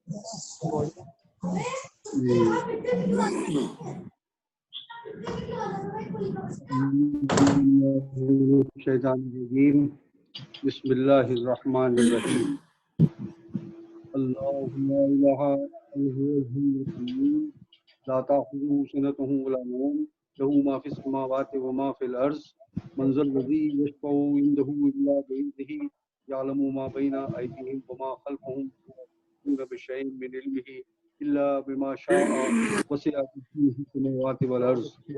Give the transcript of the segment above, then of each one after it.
बिस्मिल्लाहिर्रहमानिर्रहीम। अल्लाहु ला इलाहा इल्लल्लाहु अल-हय्युल क़य्यूम ला ताख़ुज़ुहु सिनतुहु व ला नौम लहू मा फ़िस समावाति व मा फ़िल अर्ज़ मन ज़ल्लज़ी यशफ़अु इंदहु इल्ला बिइज़्निही यअलमु मा बैना अयदीहिम व मा ख़ल्फ़हुम व ला युहीतूना बिशैइन मिन इल्मिही इल्ला बिमा शाअ वसिअ कुर्सियुहु समावाति वल अर्ज़ व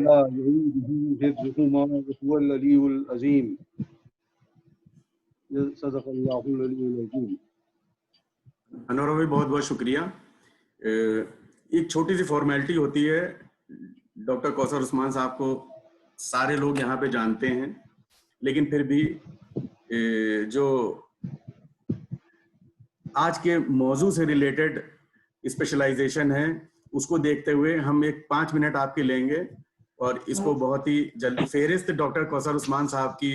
ला यऊदुहु हिफ़्ज़ुहुमा व हुवल अलियुल अज़ीम। सदक़ल्लाहुल अलीयुल अज़ीम। अनवर भाई बहुत बहुत शुक्रिया। एक छोटी सी फॉर्मेलिटी होती है, डॉक्टर कौसर उस्मान साहब को सारे लोग यहाँ पे जानते हैं, लेकिन फिर भी जो आज के मौजू से रिलेटेड स्पेशलाइजेशन है उसको देखते हुए हम एक 5 मिनट आपके लेंगे और इसको बहुत ही जल्दी। फेहरिस्त डॉक्टर कौसर उस्मान साहब की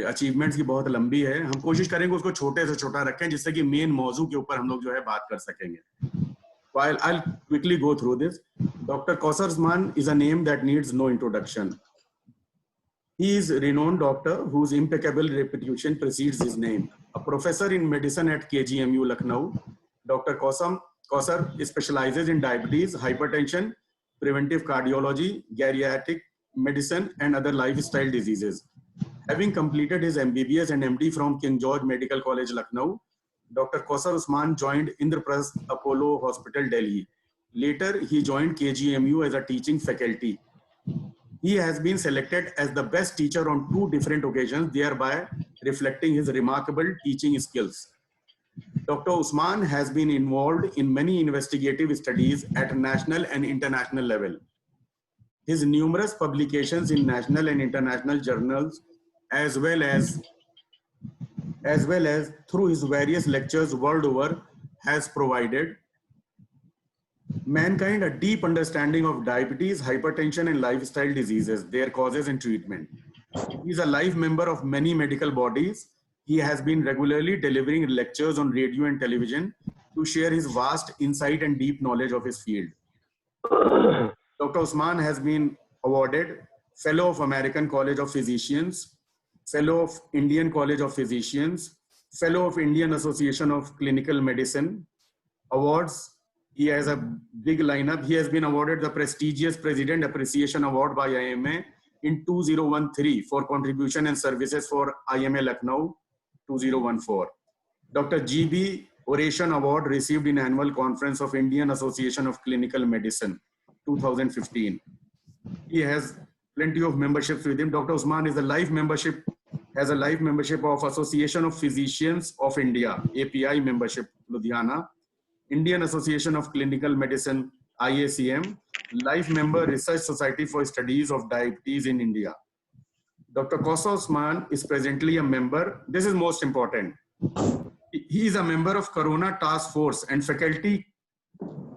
अचीवमेंट्स की बहुत लंबी है, हम कोशिश करेंगे उसको छोटे से छोटा रखें जिससे कि मेन मौजू के ऊपर हम लोग जो है बात कर सकेंगे। While I'll quickly go through this, Dr. Kausar Usman is a name that needs no introduction. He is a renowned doctor whose impeccable reputation precedes his name. A professor in medicine at KGMU Lucknow, Dr. Kausar specializes in diabetes, hypertension, preventive cardiology, geriatric medicine, and other lifestyle diseases. Having completed his MBBS and MD from King George Medical College, Lucknow, Dr. Kausar Usman joined Indraprasth Apollo Hospital, Delhi. Later, he joined KGMU as a teaching faculty. He has been selected as the best teacher on 2 different occasions, thereby reflecting his remarkable teaching skills. Dr. Usman has been involved in many investigative studies at national and international level. His numerous publications in national and international journals, as well as through his various lectures world over, has provided mankind a deep understanding of diabetes, hypertension, and lifestyle diseases, their causes and treatment. He is a life member of many medical bodies. He has been regularly delivering lectures on radio and television to share his vast insight and deep knowledge of his field. Dr. Usman has been awarded Fellow of American College of Physicians, Fellow of Indian College of Physicians, Fellow of Indian Association of Clinical Medicine awards. He has a big lineup. He has been awarded the prestigious President Appreciation Award by IMA in 2013 for contribution and services for IMA Lucknow 2014. Dr. GB Oration Award received in Annual Conference of Indian Association of Clinical Medicine 2015. He has plenty of memberships with him. Dr. Usman has a life membership of Association of Physicians of India, API membership, Ludhiana, Indian Association of Clinical Medicine, IACM, life member Research Society for Studies of Diabetes in India. Dr. Kausar Usman is presently a member, this is most important, he is a member of Corona Task Force and faculty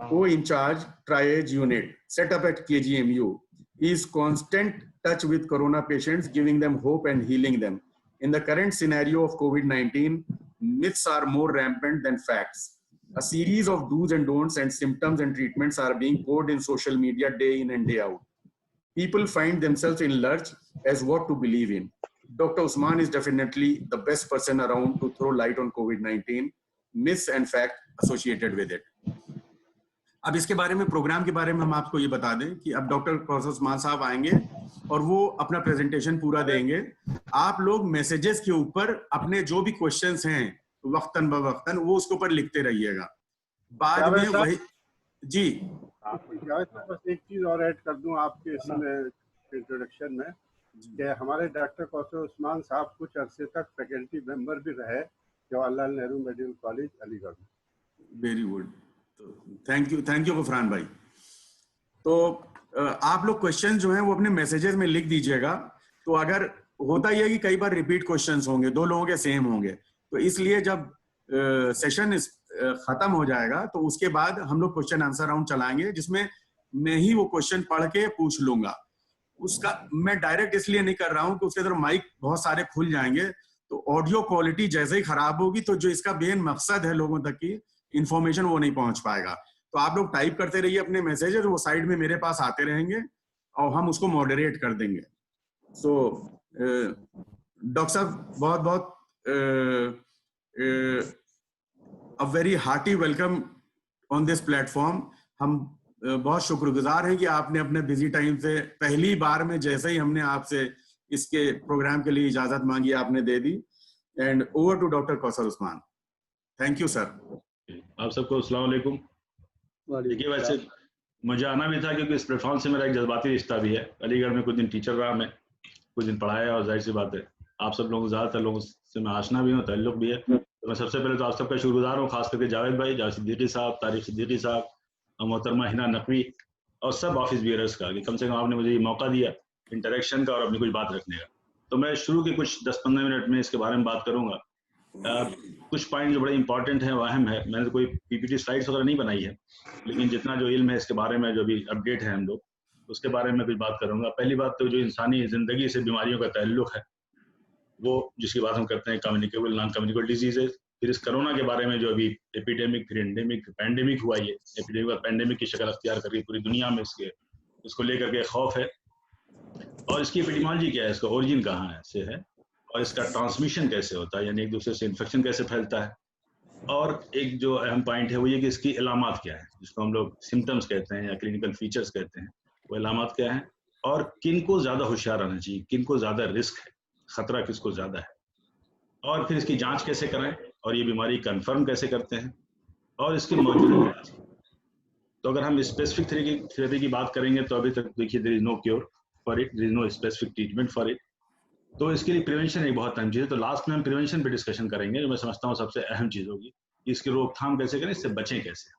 co-in charge triage unit set up at KGMU. He is constant touch with Corona patients, giving them hope and healing them. In the current scenario of COVID-19, myths are more rampant than facts. A series of do's and don'ts and symptoms and treatments are being poured in social media day in and day out. People find themselves in lurch as what to believe in. Dr. Usman is definitely the best person around to throw light on COVID-19, myths and facts associated with it. अब इसके बारे में, programme के बारे में हम आपको ये बता दें कि अब डॉक्टर कौसर उस्मान साहब आएंगे और वो अपना प्रेजेंटेशन पूरा देंगे। आप लोग मैसेजेस के ऊपर अपने जो भी क्वेश्चंस हैं वक्तन बवक्तन वो उसके ऊपर लिखते रहिएगा। बाद में वही जी बस एक चीज और ऐड कर दूं आपके इसमें इंट्रोडक्शन में कि हमारे डॉक्टर कौसर उस्मान साहब कुछ अरसे तक फैकल्टी मेंबर भी रहे जवाहरलाल नेहरू मेडिकल कॉलेज अलीगढ़ में। वेरी गुड, थैंक यू गफरान भाई। तो आप लोग क्वेश्चन जो हैं वो अपने मैसेजेस में लिख दीजिएगा। तो अगर होता ही है कि कई बार रिपीट क्वेश्चंस होंगे, 2 लोगों के सेम होंगे, तो इसलिए जब सेशन खत्म हो जाएगा तो उसके बाद हम लोग क्वेश्चन आंसर राउंड चलाएंगे जिसमें मैं ही वो क्वेश्चन पढ़ के पूछ लूंगा। उसका मैं डायरेक्ट इसलिए नहीं कर रहा हूं कि उसके अंदर माइक बहुत सारे खुल जाएंगे तो ऑडियो क्वालिटी जैसे ही खराब होगी, तो जो इसका मेन मकसद है लोगों तक की इंफॉर्मेशन वो नहीं पहुंच पाएगा। तो आप लोग टाइप करते रहिए अपने मैसेजेस, वो साइड में मेरे पास आते रहेंगे और हम उसको मॉडरेट कर देंगे। सो डॉक्टर साहब बहुत बहुत a very hearty welcome on this platform. हम बहुत शुक्रगुजार हैं कि आपने अपने बिजी टाइम से पहली बार में जैसे ही हमने आपसे इसके प्रोग्राम के लिए इजाजत मांगी आपने दे दी। Hand over to doctor Kausar Usman. Thank you sir. आप सबको अस्सलाम वालेकुम। देखिए वैसे मुझे आना भी था क्योंकि इस प्लेटफॉर्म से मेरा एक जज्बाती रिश्ता भी है। अलीगढ़ में कुछ दिन टीचर रहा मैं, कुछ दिन पढ़ाया, और जाहिर सी बात है आप सब लोगों ज़्यादातर लोगों से मैं आशना भी हूँ, ताल्लुक भी है। तो मैं सबसे पहले तो आप सबका शुक्रगुजार हूँ, खास करके जावेद भाई, जावेद सिद्दीकी साहब, तारिक सिद्दीकी साहब, मोहतरमा हिना नकवी और सब ऑफिस बियरर्स का कि कम से कम आपने मुझे ये मौका दिया इंटरेक्शन का और अपनी कुछ बात रखने का। तो मैं शुरू के कुछ 10-15 मिनट में इसके बारे में बात करूँगा। कुछ पॉइंट जो बड़े इंपॉर्टेंट है, वो अहम है। मैंने तो कोई पीपीटी स्लाइड्स वगैरह नहीं बनाई है, लेकिन जितना जो इल्म है इसके बारे में, जो भी अपडेट है हम लोग, उसके बारे में कुछ बात करूंगा। पहली बात तो जो इंसानी ज़िंदगी से बीमारियों का ताल्लुक है, वो जिसकी बात हम करते हैं कम्युनिकेबल नॉन कम्युनिकेबल डिजीजेज। फिर इस कोरोना के बारे में जो अभी एपिडेमिक, फिर एंडेमिक, पैंडेमिक हुआ, ये एपिडेमिक और पैंडेमिक की शक्ल अख्तियार कर रही पूरी दुनिया में, इसको लेकर के खौफ है। और इसकी एपिडेमियोलॉजी क्या है, इसका ओरिजिन कहाँ से है, और इसका ट्रांसमिशन कैसे होता है, यानी एक दूसरे से इन्फेक्शन कैसे फैलता है। और एक जो अहम पॉइंट है वो ये कि इसकी अलामात क्या है, जिसको हम लोग सिम्टम्स कहते हैं या क्लिनिकल फीचर्स कहते हैं, वो अलामात क्या है, और किन को ज़्यादा होशियार रहना चाहिए, किन को ज़्यादा रिस्क है, खतरा किसको ज़्यादा है, और फिर इसकी जांच कैसे कराएं, और ये बीमारी कंफर्म कैसे करते हैं, और इसके मौजूदा इलाज। तो अगर हम स्पेसिफिक थेरेपी की बात करेंगे तो अभी तक देखिए there is no cure for it, there is no specific treatment for it. तो इसके लिए प्रिवेंशन एक बहुत अहम चीज़ है। तो लास्ट में हम प्रिवेंशन पे डिस्कशन करेंगे, जो मैं समझता हूँ सबसे अहम चीज़ होगी, इसकी रोकथाम कैसे करें, इससे बचें कैसे,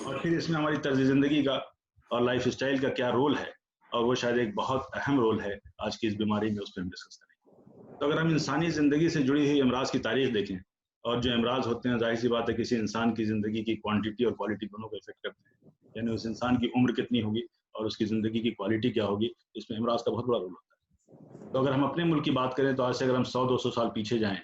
और फिर इसमें हमारी तर्ज ज़िंदगी का और लाइफ स्टाइल का क्या रोल है, और वो शायद एक बहुत अहम रोल है आज की इस बीमारी में, उस पर हम डिस्कस करेंगे। तो अगर हम इंसानी ज़िंदगी से जुड़ी हुई अमराज की तारीख देखें, और जो अमराज होते हैं जाहिर सी बात है किसी इंसान की ज़िंदगी की क्वांटिटी और क्वालिटी दोनों को इफेक्ट करते हैं, यानी उस इंसान की उम्र कितनी होगी और उसकी ज़िंदगी की क्वालिटी क्या होगी, इसमें अमराज का बहुत बड़ा रोल होता है। तो अगर हम अपने मुल्क की बात करें तो आज से अगर हम 100-200 साल पीछे जाएं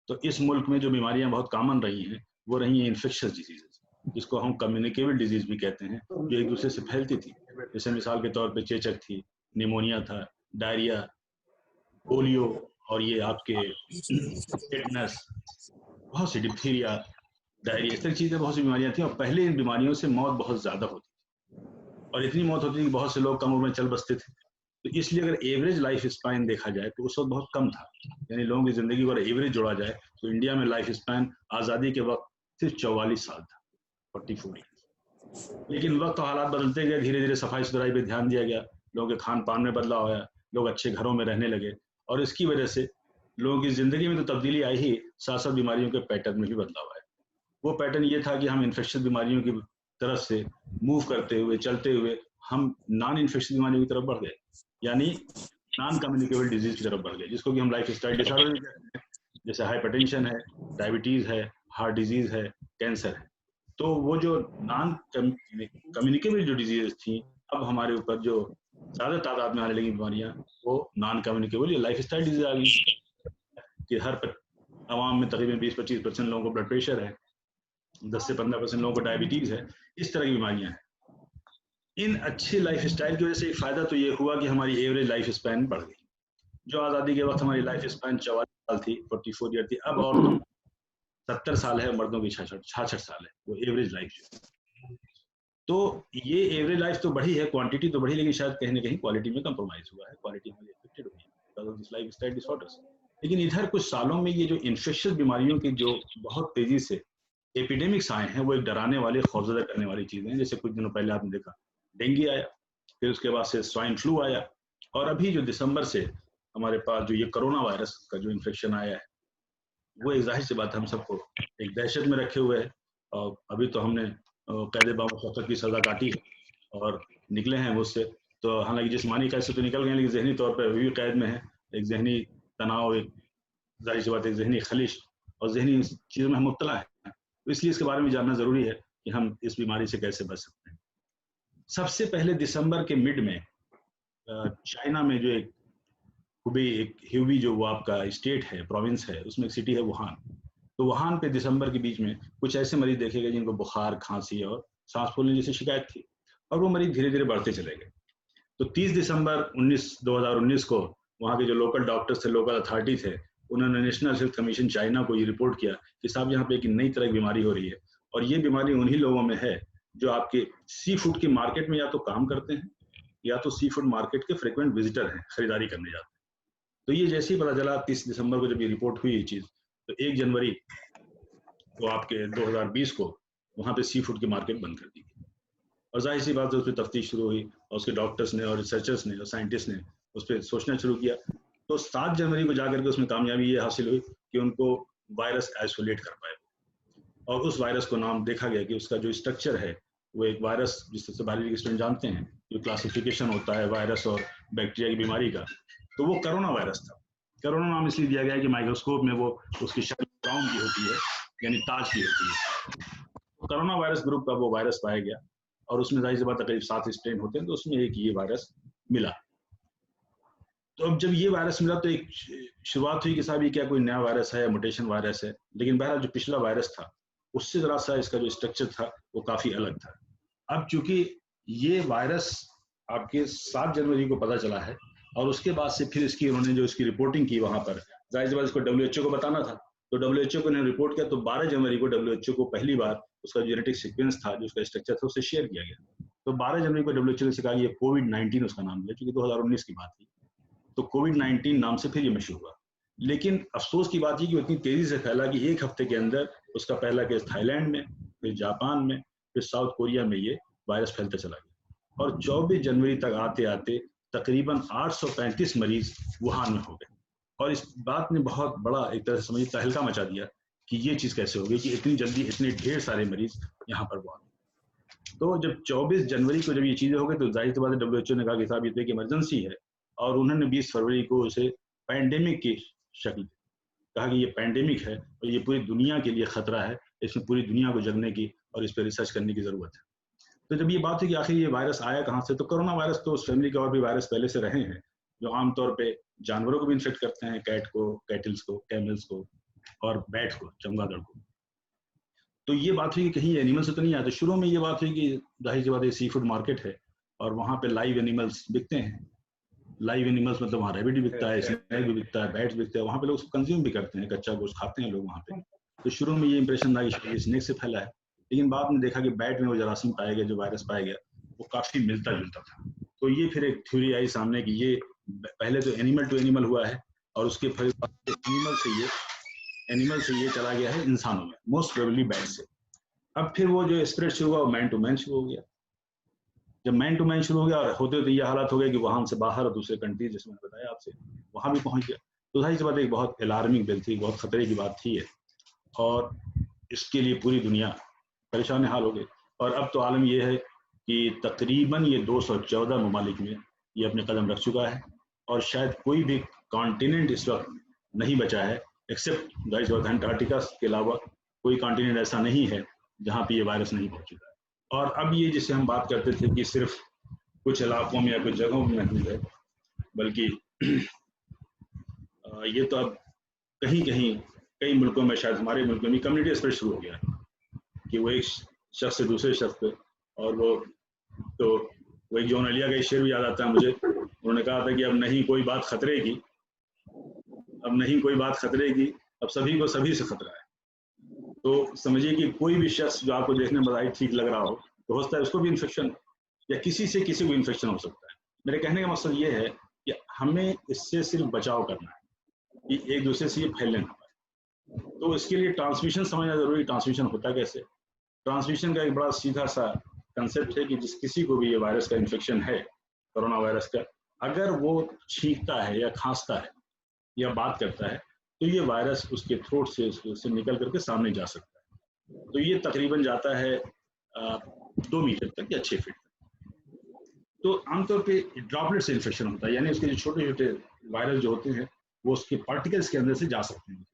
तो इस मुल्क में जो बीमारियां बहुत कॉमन रही हैं वो रही हैं इन्फेक्शियस डिजीजेस, जिसको हम कम्युनिकेबल डिजीज भी कहते हैं, जो एक दूसरे से फैलती थी। जैसे मिसाल के तौर पे चेचक थी, निमोनिया था, डायरिया, पोलियो, और ये आपके टिटनस, बहुत सी डिप्थीरिया, डायरिया, इस तरह चीज़ें बहुत सी बीमारियां थी। और पहले इन बीमारियों से मौत बहुत ज़्यादा होती थी, और इतनी मौत होती थी कि बहुत से लोग कम उम्र में चल बसते थे। तो इसलिए अगर एवरेज लाइफ स्पैन देखा जाए तो उस वक्त बहुत कम था, यानी लोगों की ज़िंदगी को अगर एवरेज जोड़ा जाए तो इंडिया में लाइफ स्पैन आज़ादी के वक्त सिर्फ 44 साल था, 44 ईयर्स। लेकिन वक्त और हालात बदलते गए, धीरे धीरे सफाई सुथराई पे ध्यान दिया गया, लोगों के खान पान में बदलाव आया, लोग अच्छे घरों में रहने लगे, और इसकी वजह से लोगों की ज़िंदगी में तो तब्दीली आई ही, साथ साथ बीमारियों के पैटर्न में भी बदलाव आया। वो पैटर्न ये था कि हम इन्फेक्शियस बीमारियों की तरफ से मूव करते हुए, चलते हुए हम नॉन इन्फेक्शियस बीमारियों की तरफ बढ़ गए, यानी नॉन कम्युनिकेबल डिजीज की तरफ बढ़ गए, जिसको कि हम लाइफ स्टाइल डिसऑर्डर भी कहते हैं, जैसे हाइपरटेंशन है, डायबिटीज है, हार्ट डिजीज है, कैंसर है। तो वो जो नॉन कम्युनिकेबल जो डिजीज थी, अब हमारे ऊपर जो ज़्यादा तादाद में आने लगी बीमारियां, वो नॉन कम्युनिकेबल या लाइफ स्टाइल डिजीज आ गई कि हर आवाम में तकरीबन 20-25% लोगों को ब्लड प्रेशर है, 10 से 15% लोगों को डायबिटीज है, इस तरह की बीमारियां हैं। इन अच्छी लाइफ स्टाइल की वजह से एक फ़ायदा तो ये हुआ कि हमारी एवरेज लाइफ स्पैन बढ़ गई। जो आज़ादी के वक्त हमारी लाइफ स्पैन 44 साल थी, 44 ईयर थी, अब औरतों 70 साल है, मर्दों की 66 साल है, वो एवरेज लाइफ। तो ये एवरेज लाइफ तो बढ़ी है, क्वांटिटी तो बढ़ी, लेकिन शायद कहीं ना कहीं क्वालिटी में कंप्रोमाइज हुआ है, क्वालिटी हमारी अफेक्टेड हुई है because of this life style disorders. लेकिन इधर कुछ सालों में ये जो इन्फेक्शियस बीमारियों की जो बहुत तेजी से एपिडेमिक्स आए हैं, वो एक डराने वाले, खौफजदा करने वाली चीज़ें हैं। जैसे कुछ दिनों पहले आपने देखा डेंगू आया, फिर उसके बाद से स्वाइन फ्लू आया, और अभी जो दिसंबर से हमारे पास जो ये कोरोना वायरस का जो इन्फेक्शन आया है, वो एक जाहिर सी बात हम सबको एक दहशत में रखे हुए है। और अभी तो हमने कैद बामुशक्कत की सज़ा काटी है और निकले हैं उससे, तो हालांकि जिस्मानी कैद से तो निकल गए, लेकिन जहनी तौर पर अभी भी कैद में है। एक जहनी तनाव, एक जाहिर सी बात, एक जहनी खलिश और जहनी चीज़ों में हम मुब्तला है। तो इसलिए इसके बारे में जानना ज़रूरी है कि हम इस बीमारी से कैसे बच सकते हैं। सबसे पहले दिसंबर के मिड में चाइना में जो एक ह्यूबी जो वो आपका स्टेट है, प्रोविंस है, उसमें एक सिटी है वुहान। तो वहां पे दिसंबर के बीच में कुछ ऐसे मरीज देखे गए जिनको बुखार, खांसी और सांस फूलने जैसी शिकायत थी, और वो मरीज धीरे धीरे बढ़ते चले गए। तो 30 दिसंबर 2019 को वहाँ के जो लोकल डॉक्टर्स थे, लोकल अथॉरिटी थे, उन्होंने नेशनल हेल्थ कमीशन चाइना को ये रिपोर्ट किया कि साहब यहाँ पे एक नई तरह की बीमारी हो रही है, और ये बीमारी उन्हीं लोगों में है जो आपके सी फूड के मार्केट में या तो काम करते हैं या तो सी फूड मार्केट के फ्रिक्वेंट विजिटर हैं, खरीदारी करने जाते हैं। तो ये जैसे ही पता चला 30 दिसंबर को जब ये रिपोर्ट हुई ये चीज़, तो 1 जनवरी को आपके 2020 को वहाँ पे सी फूड की मार्केट बंद कर दी गई। और जाहिर सी बात है उस पर तफ्तीश शुरू हुई और उसके डॉक्टर्स ने और रिसर्चर्स ने और साइंटिस्ट ने उस पर सोचना शुरू किया। तो 7 जनवरी को जाकर के उसमें कामयाबी ये हासिल हुई कि उनको वायरस आइसोलेट कर पाए, और उस वायरस को नाम देखा गया कि उसका जो स्ट्रक्चर है वो एक वायरस, जिससे बायोलॉजी के स्टूडेंट जानते हैं जो क्लासिफिकेशन होता है वायरस और बैक्टीरिया की बीमारी का, तो वो कोरोना वायरस था। कोरोना नाम इसलिए दिया गया है कि माइक्रोस्कोप में वो उसकी शक्ल ब्राउन की होती है, यानी ताज की होती है। कोरोना वायरस ग्रुप का वो वायरस पाया गया, और उसमें जाहिर सी बात करीब 7 स्ट्रेन होते हैं, तो उसमें एक ये वायरस मिला। तो अब जब ये वायरस मिला तो एक शुरुआत हुई कि साहब ये क्या कोई नया वायरस है या म्यूटेशन वायरस है, लेकिन बहरहाल जो पिछला वायरस था उससे जरा सा इसका जो स्ट्रक्चर था वो काफी अलग था। अब चूंकि ये वायरस आपके 7 जनवरी को पता चला है, और उसके बाद से फिर इसकी उन्होंने जो इसकी रिपोर्टिंग की वहां पर, जाहिर सी बात इसको WHO को बताना था, तो WHO को ने रिपोर्ट किया। तो 12 जनवरी को WHO को पहली बार उसका जेनेटिक सीक्वेंस था, जो उसका स्ट्रक्चर था, उसे शेयर किया गया। तो 12 जनवरी को WHO ने कहा कि ये कोविड-19 उसका नाम दिया, क्योंकि 2019 की बात थी, तो कोविड-19 नाम से फिर ये मशहूर हुआ। लेकिन अफसोस की बात ये कि इतनी तेजी से फैला कि एक हफ्ते के अंदर उसका पहला केस थाईलैंड में, फिर जापान में, फिर साउथ कोरिया में ये वायरस फैलता चला गया, और 24 जनवरी तक आते आते तकरीबन 835 मरीज वुहान में हो गए। और इस बात ने बहुत बड़ा एक तरह से समझिए तहलका मचा दिया कि ये चीज़ कैसे हो गई कि इतनी जल्दी इतने ढेर सारे मरीज यहाँ पर हुआ। तो जब 24 जनवरी को जब ये चीज़ें हो गई, तो जाहिर सी बात है WHO ने कहा कि साहब ये तो एक इमरजेंसी है, और उन्होंने 20 फरवरी को उसे पैंडेमिक की शक्ल कहा कि ये पैंडेमिक है और ये पूरी दुनिया के लिए खतरा है, इसमें पूरी दुनिया को जगने की और इस पर रिसर्च करने की ज़रूरत है। तो जब ये बात है कि आखिर ये वायरस आया कहाँ से, तो कोरोना वायरस तो उस फैमिली के और भी वायरस पहले से रहे हैं, जो आमतौर पे जानवरों को भी इन्फेक्ट करते हैं, कैट को, कैटल्स को, कैमल्स को और बैट को, चमगादड़ को। तो ये बात हुई कि कहीं एनिमल से तो नहीं आया। तो शुरू में ये बात हुई कि जाहिर सी बात है सी फूड मार्केट है और वहाँ पे लाइव एनिमल्स बिकते हैं। लाइव एनिमल्स मतलब वहाँ रैबिट भी बिकता है, स्नेक भी बिकता है, बैट्स बिकते हैं, वहाँ पे लोग कंज्यूम भी करते हैं, कच्चा गोश्त खाते हैं लोग वहाँ पे। तो शुरू में ये इंप्रेशन था कि ये स्नेक से फैला है, लेकिन बाद में देखा कि बैट में वो जरासीम पाया गया, जो वायरस पाया गया वो काफी मिलता जुलता था। तो ये फिर एक थ्योरी आई सामने कि ये पहले तो एनिमल टू एनिमल हुआ है, और उसके फिर एनिमल से ये चला गया है इंसानों में, मोस्ट प्रोबेबली बैट से। अब फिर वो जो स्प्रेड शुरू हुआ, मैन टू मैन शुरू हो गया। जब मैन टू मैन शुरू हो गया और होते होते ये हालत हो गया कि वहां से बाहर और दूसरे कंट्रीज, जैसे मैंने बताया आपसे, वहां भी पहुंच गया। तो जाहिर सी बात एक बहुत अलार्मिंग बिल थी, बहुत खतरे की बात थी, और इसके लिए पूरी दुनिया परेशान हाल हो गई। और अब तो आलम ये है कि तकरीबन ये 214 ममालिक में ये अपने कदम रख चुका है, और शायद कोई भी कॉन्टिनेंट इस वक्त नहीं बचा है, एक्सेप्ट जाहिर सी बात अंटार्कटिका के अलावा कोई कॉन्टिनेंट ऐसा नहीं है जहाँ पे ये वायरस नहीं पहुंच चुका है। और अब ये जिसे हम बात करते थे कि सिर्फ कुछ इलाकों में या कुछ जगहों में नहीं है, बल्कि ये तो अब कहीं कहीं कई मुल्कों में, शायद हमारे मुल्क में भी कम्युनिटी स्प्रेड शुरू हो गया है कि वो एक शख्स से दूसरे शख्स पे, और वो एक जॉन एलिया का शेर भी याद आता है मुझे। उन्होंने कहा था कि अब नहीं कोई बात खतरे की, अब नहीं कोई बात खतरे की, अब सभी को सभी से खतरा है। तो समझिए कि कोई भी शख्स जो आपको देखने में बड़ा ठीक लग रहा हो, तो हो सकता है उसको भी इन्फेक्शन, या किसी से किसी को इन्फेक्शन हो सकता है। मेरे कहने का मकसद ये है कि हमें इससे सिर्फ बचाव करना है कि एक दूसरे से ये फैलने ना पाए। तो इसके लिए ट्रांसमिशन समझना जरूरी। ट्रांसमिशन होता कैसे? ट्रांसमिशन का एक बड़ा सीधा सा कंसेप्ट है कि जिस किसी को भी ये वायरस का इन्फेक्शन है, कोरोना वायरस का, अगर वो छींकता है या खांसता है या बात करता है, तो ये वायरस उसके थ्रोट से उससे निकल करके सामने जा सकता है। तो ये तकरीबन जाता है 2 मीटर तक या 6 फीट तक। तो आमतौर पे ड्रॉपलेट से इन्फेक्शन होता है, यानी उसके जो छोटे छोटे वायरस जो होते हैं वो उसके पार्टिकल्स के अंदर से जा सकते हैं,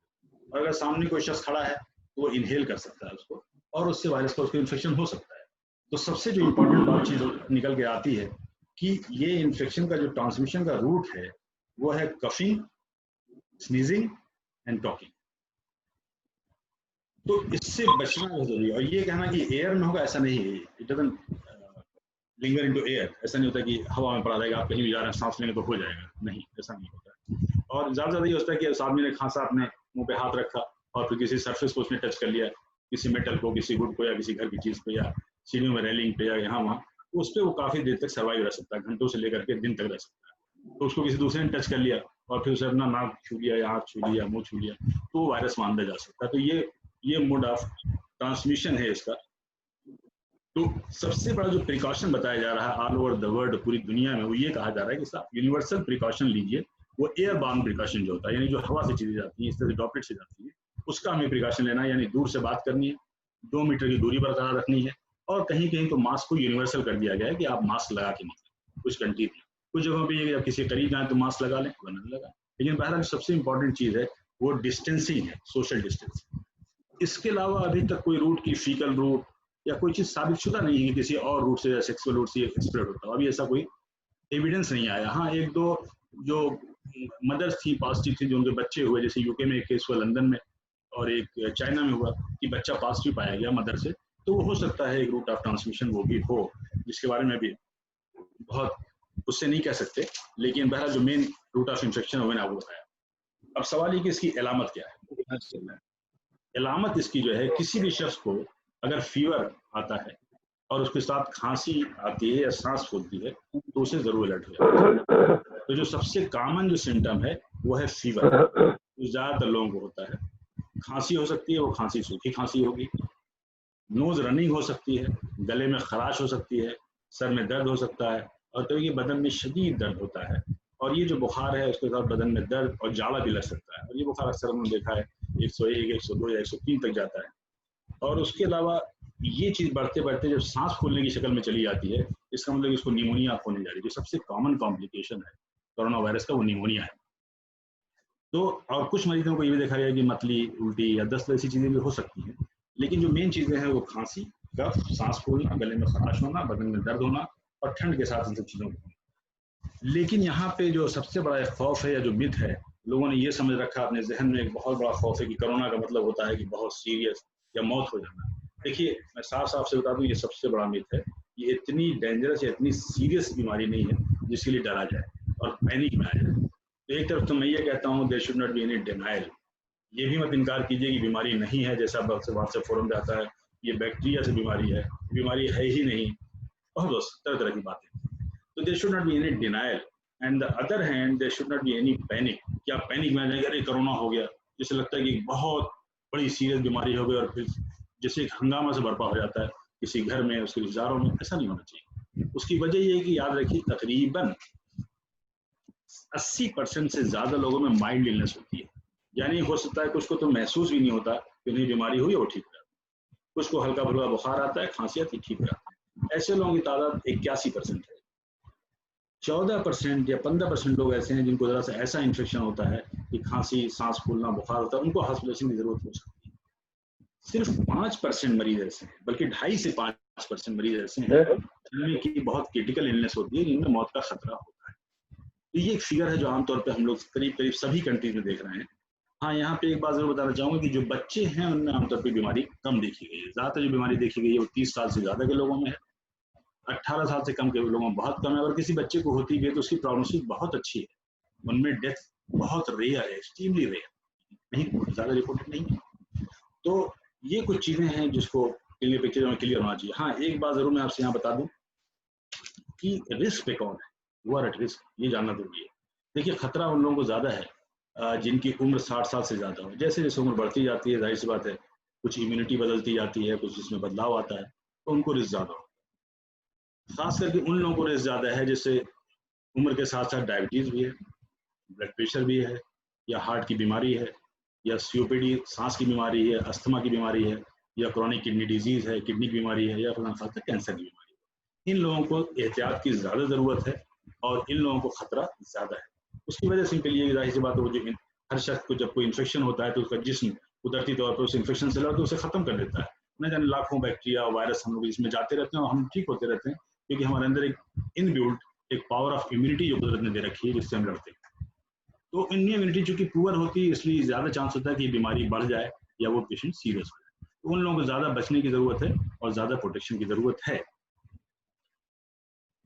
और अगर सामने कोई शख्स खड़ा है तो वो इनहेल कर सकता है उसको, और उससे वायरस का उसको इन्फेक्शन हो सकता है। तो सबसे जो इम्पोर्टेंट बात चीज़ निकल के आती है कि ये इन्फेक्शन का जो ट्रांसमिशन का रूट है वो है कफिंग, स्नीजिंग एंड टॉकिंग। तो इससे बचना बहुत जरूरी है। और ये कहना कि एयर में होगा, ऐसा नहीं है। It doesn't linger into air. ऐसा नहीं होता कि हवा में पड़ा रहेगा, आप कहीं भी जा रहे हैं सांस लेंगे तो हो जाएगा, नहीं, ऐसा नहीं होता। और ज्यादा ये होता है कि उस आदमी ने खांसा, अपने मुंह पे हाथ रखा और फिर किसी सरफेस को उसने टच कर लिया, किसी मेटल को, किसी वुड को, या किसी घर की चीज को, या सीढ़ियों में रेलिंग पे, या यहाँ वहाँ, उस पर वो काफी देर तक सर्वाइव रह सकता है, घंटों से लेकर के दिन तक रह सकता है। तो उसको किसी दूसरे ने टच कर लिया और फिर उसे अपना नाक छू लिया या हाथ छू लिया, मुंह छू लिया, तो वायरस माना जा सकता है। तो ये मोड ऑफ ट्रांसमिशन है इसका। तो सबसे बड़ा जो प्रिकॉशन बताया जा रहा है ऑल ओवर द वर्ल्ड, पूरी दुनिया में, वो ये कहा जा रहा है कि साहब यूनिवर्सल प्रिकॉशन लीजिए। वो एयर बाउंड प्रिकॉशन जो होता है, यानी जो हवा से चीजें जाती हैं, इस तरह से ड्रॉपलेट से जाती है, उसका हमें प्रिकॉशन लेना है। यानी दूर से बात करनी है, 2 मीटर की दूरी बरकरार रखनी है, और कहीं कहीं तो मास्क को यूनिवर्सल कर दिया गया है कि आप मास्क लगा के निकलें। कुछ कंट्री में, कुछ जगहों पर जब किसी करीब जाए तो मास्क लगा लें, वरना नहीं लगा। लेकिन बहरहाल सबसे इंपॉर्टेंट चीज है वो डिस्टेंसिंग है, सोशल डिस्टेंसिंग। इसके अलावा अभी तक कोई रूट की फीकल रूट या कोई चीज साबित शुदा नहीं है कि किसी और रूट से या सेक्सुअल रूट से स्प्रेड होता है। अभी ऐसा कोई एविडेंस नहीं आया। हाँ, 1-2 जो मदर्स थी पॉजिटिव थी, जो उनके बच्चे हुए, जैसे यूके में एक केस हुआ, लंदन में, और एक चाइना में हुआ कि बच्चा पॉजिटिव पाया गया मदर से, तो वो हो सकता है एक रूट ऑफ ट्रांसमिशन वो भी हो, जिसके बारे में भी बहुत उससे नहीं कह सकते। लेकिन बहरहाल जो मेन रूट ऑफ इन्फेक्शन है मैंने आपको बताया। अब सवाल ये कि इसकी अलामत क्या है। अलामत इसकी जो है, किसी भी शख्स को अगर फीवर आता है और उसके साथ खांसी आती है या सांस फूलती है, तो उसे जरूर अलर्ट हो जाता है। तो जो सबसे कॉमन जो सिम्टम है वो है फीवर, जो ज्यादातर लोगों को होता है। खांसी हो सकती है, वो खांसी सूखी खांसी होगी, नोज रनिंग हो सकती है, गले में खराश हो सकती है, सर में दर्द हो सकता है, और कभी बदन में शदीद दर्द होता है। और ये जो बुखार है उसके साथ बदन में दर्द और जाड़ा भी लग सकता है। और ये बुखार अक्सर हमने देखा है 101, 102 या 103 तक जाता है। और उसके अलावा ये चीज बढ़ते बढ़ते जब सांस फूलने की शक्ल में चली जाती है, इसका मतलब इसको निमोनिया होने जा रही है। जो सबसे कॉमन कॉम्प्लिकेशन है कोरोना वायरस का, वो निमोनिया है। तो और कुछ मरीजों को ये भी देखा गया कि मतली, उल्टी या दस्त ऐसी चीजें भी हो सकती हैं। लेकिन जो मेन चीजें हैं वो खांसी, कफ, सांस फूलना, गले में खराश होना, बदन में दर्द होना, और ठंड के साथ इन सब चीजों को। लेकिन यहाँ पे जो सबसे बड़ा एक खौफ है या जो मिथ है, लोगों ने ये समझ रखा अपने जहन में, एक बहुत बड़ा खौफ है कि कोरोना का मतलब होता है कि बहुत सीरियस या मौत हो जाना। देखिए, मैं साफ साफ से बता दूं, ये सबसे बड़ा मिथ है। ये इतनी डेंजरस या इतनी सीरियस बीमारी नहीं है जिसके लिए डरा जाए और पैनिक में आ जाए। तो एक तरफ तो मैं ये कहता हूँ there should not be any denial. ये भी मत इनकार कीजिए कि बीमारी नहीं है, जैसा व्हाट्सएप फोरम पे आता है ये बैक्टीरिया से बीमारी है, बीमारी है ही नहीं, बहुत तरह तरह की बातें। तो there should not be any denial, and the other hand there should not be any panic. क्या पैनिक में आ जाएगा, अरे कोरोना हो गया, जैसे लगता है कि बहुत बड़ी सीरियस बीमारी हो गई और फिर जैसे एक हंगामा से बर्पा हो जाता है किसी घर में, उसके रिश्तेदारों में। ऐसा नहीं होना चाहिए। उसकी वजह ये है कि याद रखिए, तकरीबन 80% से ज्यादा लोगों में माइल्ड इलनेस होती है। यानी हो सकता है कुछ को तो महसूस भी नहीं होता कि उन्हें बीमारी हुई, वो ठीक हो जाता है। कुछ को हल्का फुल्का बुखार आता है, खांसी आती है, ठीक हो जाता है। ऐसे लोगों की तादाद 81% है। 14% या 15% लोग ऐसे हैं जिनको जरा सा ऐसा इन्फेक्शन होता है कि खांसी, सांस फूलना, बुखार होता है, उनको हॉस्पिटलाइजेशन की जरूरत हो सकती है। सिर्फ 5% मरीज ऐसे हैं, बल्कि 2.5 से 5% मरीज ऐसे हैं जिनमें की बहुत क्रिटिकल इलनेस होती है, जिनमें मौत का खतरा होता है। तो ये एक फिगर है जो आमतौर पर हम लोग करीब करीब सभी कंट्रीज में देख रहे हैं। हाँ, यहाँ पे एक बात जरूर बताना चाहूंगा कि जो बच्चे हैं उनमें आमतौर पर बीमारी कम देखी गई है। ज्यादातर जो बीमारी देखी गई है वो 30 साल से ज्यादा के लोगों में है, 18 साल से कम के लोगों में बहुत कम है। अगर किसी बच्चे को होती है तो उसकी प्रोग्नोसिस बहुत अच्छी है, उनमें डेथ बहुत रेयर है, एक्सट्रीमली रेयर, नहीं ज्यादा रिपोर्टेड नहीं है। तो ये कुछ चीजें हैं जिसको क्लियर पिक्चर में क्लियर होना चाहिए। हाँ, एक बात जरूर मैं आपसे यहाँ बता दूं कि रिस्क पे कौन है, वो एट रिस्क, ये जानना जरूरी है। देखिए, खतरा उन लोगों को ज्यादा है जिनकी उम्र 60 साल से ज्यादा हो। जैसे जैसे उम्र बढ़ती जाती है, जाहिर सी बात है कुछ इम्यूनिटी बदलती जाती है, कुछ जिसमें बदलाव आता है, तो उनको रिस्क ज्यादा हो। खास करके उन लोगों को रिस्क ज्यादा है जिससे उम्र के साथ साथ डायबिटीज भी है, ब्लड प्रेशर भी है, या हार्ट की बीमारी है, या सीओपीडी सांस की बीमारी है, अस्थमा की बीमारी है, या क्रॉनिक किडनी डिजीज है, किडनी की बीमारी है, या फिर कैंसर की बीमारी है। इन लोगों को एहतियात की ज्यादा जरूरत है और इन लोगों को खतरा ज्यादा है। उसकी वजह से ये जाहिर सी बात है, जो हर शख्स को जब कोई इन्फेक्शन होता है तो उसका जिस्म कुदरती तौर पर उस इन्फेक्शन से लड़कर उसे खत्म कर देता है। न जाने लाखों बैक्टीरिया, वायरस हम लोग इसमें जाते रहते हैं और हम ठीक होते रहते हैं, क्योंकि हमारे अंदर एक इनबिल्ट एक पावर ऑफ इम्यूनिटी जो कुदरत ने दे रखी है जिससे हम लड़ते हैं। तो इनमें इम्यूनिटी चूंकि पुअर होती है, इसलिए ज्यादा चांस होता है कि बीमारी बढ़ जाए या वो पेशेंट सीरियस हो जाए। तो उन लोगों को ज़्यादा बचने की ज़रूरत है और ज़्यादा प्रोटेक्शन की ज़रूरत है।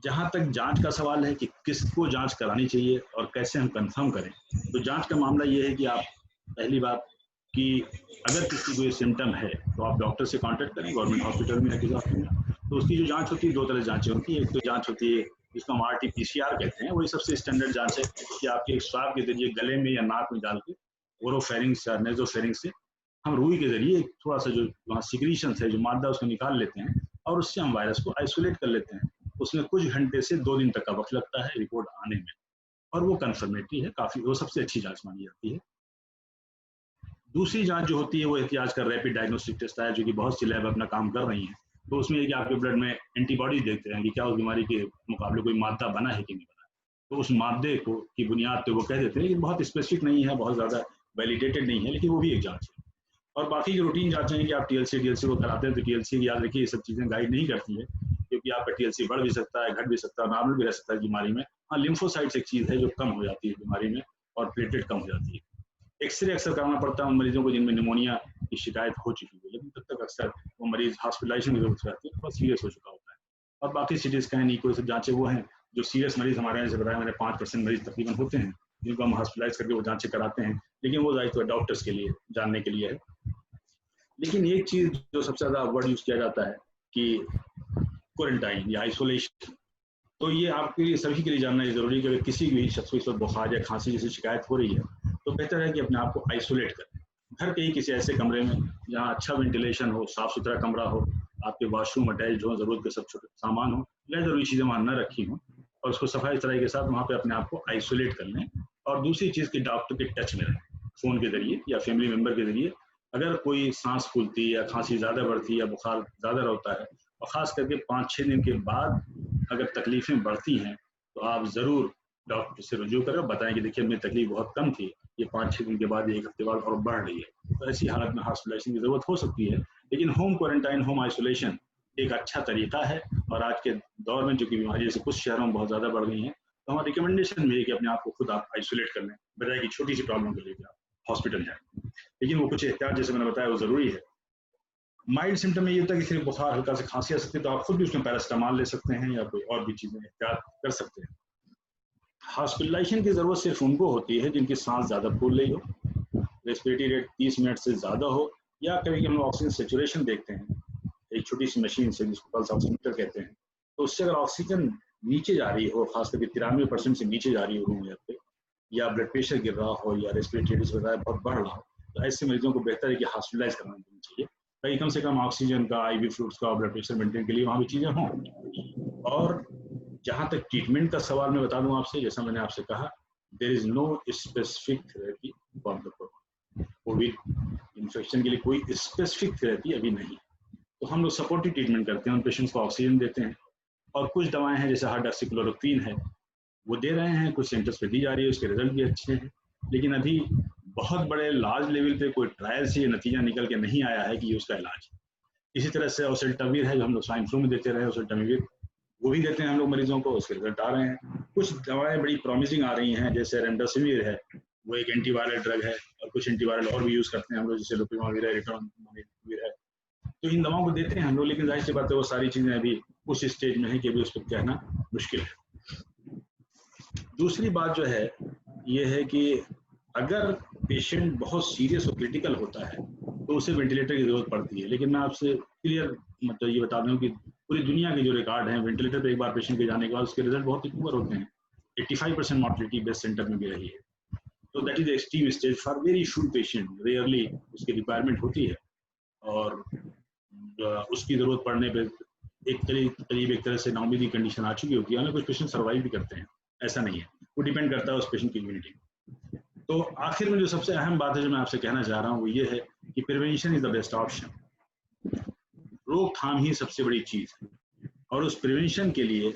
जहाँ तक जांच का सवाल है कि किसको जांच करानी चाहिए और कैसे हम कंफर्म करें, तो जांच का मामला ये है कि आप पहली बात कि अगर किसी को ये सिम्टम है तो आप डॉक्टर से कांटेक्ट करें, गवर्नमेंट हॉस्पिटल में या किसी हॉस्पिटल में। तो उसकी जो जांच होती है, 2 तरह जांचें होती है। एक तो जांच होती है जिसको हम RT-PCR कहते हैं, वही सबसे स्टैंडर्ड जांच है कि आपके एक स्वाब के जरिए गले में या नाक में डाल के ओरोफेरिंग्स या नेजोफेरिंग्स से हम रुई के जरिए थोड़ा सा जो वहाँ सिक्रीशन है, जो मादा उसको निकाल लेते हैं और उससे हम वायरस को आइसोलेट कर लेते हैं। उसमें कुछ घंटे से 2 दिन तक का वक्त लगता है रिपोर्ट आने में, और वो कंफर्मेटरी है काफ़ी, वो सबसे अच्छी जांच मानी जाती है। दूसरी जांच जो होती है वो एहतियाज का रैपिड डायग्नोस्टिक टेस्ट है, जो कि बहुत सी लैब अपना काम कर रही हैं। तो उसमें ये कि आपके ब्लड में एंटीबॉडीज देखते हैं कि क्या उस बीमारी के मुकाबले कोई मादा बना है कि नहीं बना। तो उस मादे को की बुनियाद पे वो कह देते हैं, लेकिन बहुत स्पेसिफिक नहीं है, बहुत ज़्यादा वैलिडेटेड नहीं है, लेकिन वो भी एक जाँच है। और बाकी जो रूटीन जाँचें हैं कि आप TLC को कराते हैं, तो TLC याद रखिए ये सब चीज़ें गाइड नहीं करती है, क्योंकि आपका TLC बढ़ भी सकता है, घट भी सकता है, नॉर्मल भी रह सकता है बीमारी में। हाँ, लिम्फोसाइट्स एक चीज़ है जो कम हो जाती है बीमारी में और प्लेटलेट कम हो जाती है। एक्सरे अक्सर कराना पड़ता है उन मरीजों को जिनमें निमोनिया की शिकायत हो चुकी है, लेकिन तब तक अक्सर वो मरीज हॉस्पिटलाइजेशन की जरूरत रहती है, थोड़ा सीरियस हो चुका होता है। और बाकी CT स्कैन, इको सब जांचें वो हैं जो सीरियस मरीज हमारे यहाँ से बताया मैंने 5% मरीज तकरीबन होते हैं जिनको हम हॉस्पिटलाइज करके वो जांचें कराते हैं, लेकिन वो जाहिर तो डॉक्टर्स के लिए जानने के लिए है। लेकिन एक चीज जो सबसे ज्यादा वर्ड यूज किया जाता है कि क्वारंटाइन या आइसोलेशन, तो ये आपके लिए सभी के लिए जानना ये जरूरी है कि अगर किसी भी शख्स को इस वक्त बुखार या खांसी जैसी शिकायत हो रही है तो बेहतर है कि अपने आप को आइसोलेट करें घर के ही किसी ऐसे कमरे में जहाँ अच्छा वेंटिलेशन हो, साफ सुथरा कमरा हो, आपके वॉशरूम अटैच हो, जरूरत के सब छोटे सामान हो, गैर जरूरी चीजें वहाँ न रखी हो, और उसको सफाई सुथराई के साथ वहाँ पे अपने आप को आइसोलेट कर लें। और दूसरी चीज की डॉक्टर के टच में रहें, फोन के जरिए या फैमिली मेंबर के जरिए। अगर कोई सांस फूलती या खांसी ज्यादा बढ़ती या बुखार ज्यादा रहता है, और खास करके 5-6 दिन के बाद अगर तकलीफें बढ़ती हैं, तो आप जरूर डॉक्टर से रुजू करें, बताएं कि देखिए मेरी तकलीफ बहुत कम थी, ये 5-6 दिन के बाद, 1 हफ्ते बाद और बढ़ रही है। तो ऐसी हालत में हॉस्पिटलाइजेशन की जरूरत हो सकती है, लेकिन होम क्वारंटाइन, होम आइसोलेशन एक अच्छा तरीका है। और आज के दौर में जो कि बीमारी जैसे कुछ शहरों में बहुत ज्यादा बढ़ गई है, तो हमारी रिकमेंडेशन भी है कि अपने आप को खुद आप आइसोलेट कर लें, बजाय कि छोटी सी प्रॉब्लम को लेकर आप हॉस्पिटल जाएं। लेकिन वो कुछ एहतियात जैसे मैंने बताया वो जरूरी है। माइल्ड सिम्टम में ये होता है कि सिर्फ बुखार, हल्का से खांसी आ सकती है, तो आप खुद भी उसमें पैरासिटामोल ले सकते हैं या कोई और भी चीजें एहतियात कर सकते हैं। हॉस्पिटलाइजेशन की जरूरत सिर्फ उनको होती है जिनकी सांस ज्यादा फूल रही हो, रेस्पिरेटरी रेट 30 मिनट से ज्यादा हो, या कभी हम लोग ऑक्सीजन सेचुरेशन देखते हैं एक छोटी सी मशीन से जिसको पल्स ऑक्सीमीटर कहते हैं, तो उससे अगर ऑक्सीजन नीचे जा रही हो, खासकर 93% से नीचे जा रही हो रूम पे, या ब्लड प्रेशर गिर रहा हो, या रेस्पिरेटरी रेट बहुत बढ़ रहा हो, तो ऐसे मरीजों को बेहतर है कि हॉस्पिटलाइज करना चाहिए, ताकि कम से कम ऑक्सीजन का, IV फ्लूइड्स का, ब्लड प्रेशर मेंटेन के लिए वहाँ भी चीजें हों। और जहाँ तक ट्रीटमेंट का सवाल मैं बता दूं आपसे, जैसा मैंने आपसे कहा, there is no specific therapy for the COVID infection के लिए कोई स्पेसिफिक थेरेपी अभी नहीं। तो हम लोग सपोर्टिव ट्रीटमेंट करते हैं, उन पेशेंट्स को ऑक्सीजन देते हैं, और कुछ दवाएं हैं जैसे हाइड्रोक्सीक्लोरोक्वीन है वो दे रहे हैं, कुछ सेंटर्स पे दी जा रही है, उसके रिजल्ट भी अच्छे हैं, लेकिन अभी बहुत बड़े लार्ज लेवल पे कोई ट्रायल से नतीजा निकल के नहीं आया है कि ये उसका इलाज है। इसी तरह से ओसेल्टाविर है जो हम लोग स्वाइन फ्लू में देते रहे, ओसेल्टाविर वो भी देते हैं हम लोग मरीजों को, उसके रिजल्ट आ रहे हैं। कुछ दवाएं बड़ी प्रॉमिसिंग आ रही हैं, जैसे रेमडेसिविर है, वो एक एंटीवायरल ड्रग है, और कुछ एंटीवायरल और भी यूज करते हैं हम लोग, जैसे लोपिमाविर है, रिटोनाविर है। तो इन दवाओं को देते हैं हम लोग, लेकिन जाहिर सी बात है वो सारी चीजें अभी उस स्टेज में है कि अभी उसको कहना मुश्किल है। दूसरी बात जो है ये है कि अगर पेशेंट बहुत सीरियस और क्रिटिकल होता है तो उसे वेंटिलेटर की जरूरत पड़ती है, लेकिन मैं आपसे क्लियर मतलब ये बता दूं कि पूरी दुनिया के जो रिकॉर्ड हैं, वेंटिलेटर पे एक बार पेशेंट के जाने के बाद उसके रिजल्ट बहुत ही पुअर होते हैं। 85% मॉर्टिलिटी बेस्ट सेंटर में भी रही है। तो that is extreme stage for very few patient, rarely उसकी रिक्वायरमेंट होती है, और उसकी जरूरत पड़ने पर करीब एक तरह से नाउमीदी कंडीशन आ चुकी होती है। कुछ पेशेंट सर्वाइव भी करते हैं, ऐसा नहीं है, वो डिपेंड करता है उस पेशेंट की इम्यूनिटी। तो आखिर में जो सबसे अहम बात है जो मैं आपसे कहना चाह रहा हूँ वो ये है कि prevention is the best option. रोकथाम ही सबसे बड़ी चीज है, और उस प्रिवेंशन के लिए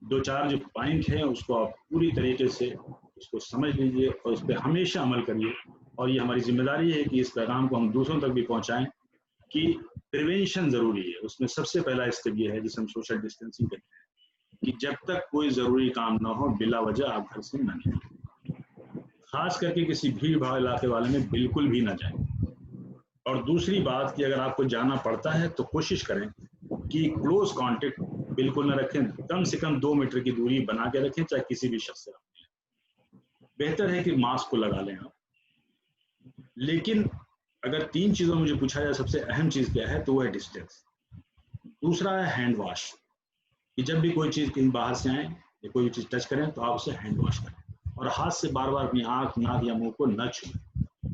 2-4 जो पॉइंट है उसको आप पूरी तरीके से उसको समझ लीजिए और उस पर हमेशा अमल करिए। और ये हमारी जिम्मेदारी है कि इस पैगाम को हम दूसरों तक भी पहुंचाएं कि प्रिवेंशन जरूरी है। उसमें सबसे पहला स्टेप ये है जिसे हम सोशल डिस्टेंसिंग कहते हैं, कि जब तक कोई जरूरी काम ना हो बिला वजह आप घर से न निकलें, खास करके किसी भीड़ भाड़ इलाके वाले में बिल्कुल भी ना जाएं। और दूसरी बात कि अगर आपको जाना पड़ता है तो कोशिश करें कि क्लोज कांटेक्ट बिल्कुल न रखें, कम से कम 2 मीटर की दूरी बना के रखें, चाहे किसी भी शख्स से आप मिलें। बेहतर है कि मास्क को लगा लें आप। लेकिन अगर 3 चीज़ों में मुझे पूछा जाए सबसे अहम चीज़ क्या है, तो वो है डिस्टेंस। दूसरा है हैंड वॉश, कि जब भी कोई चीज़ कहीं बाहर से आए या कोई चीज़ टच करें तो आप उसे हैंड वॉश करें, और हाथ से बार बार अपनी आँख, नाक या मुंह को न छुएं।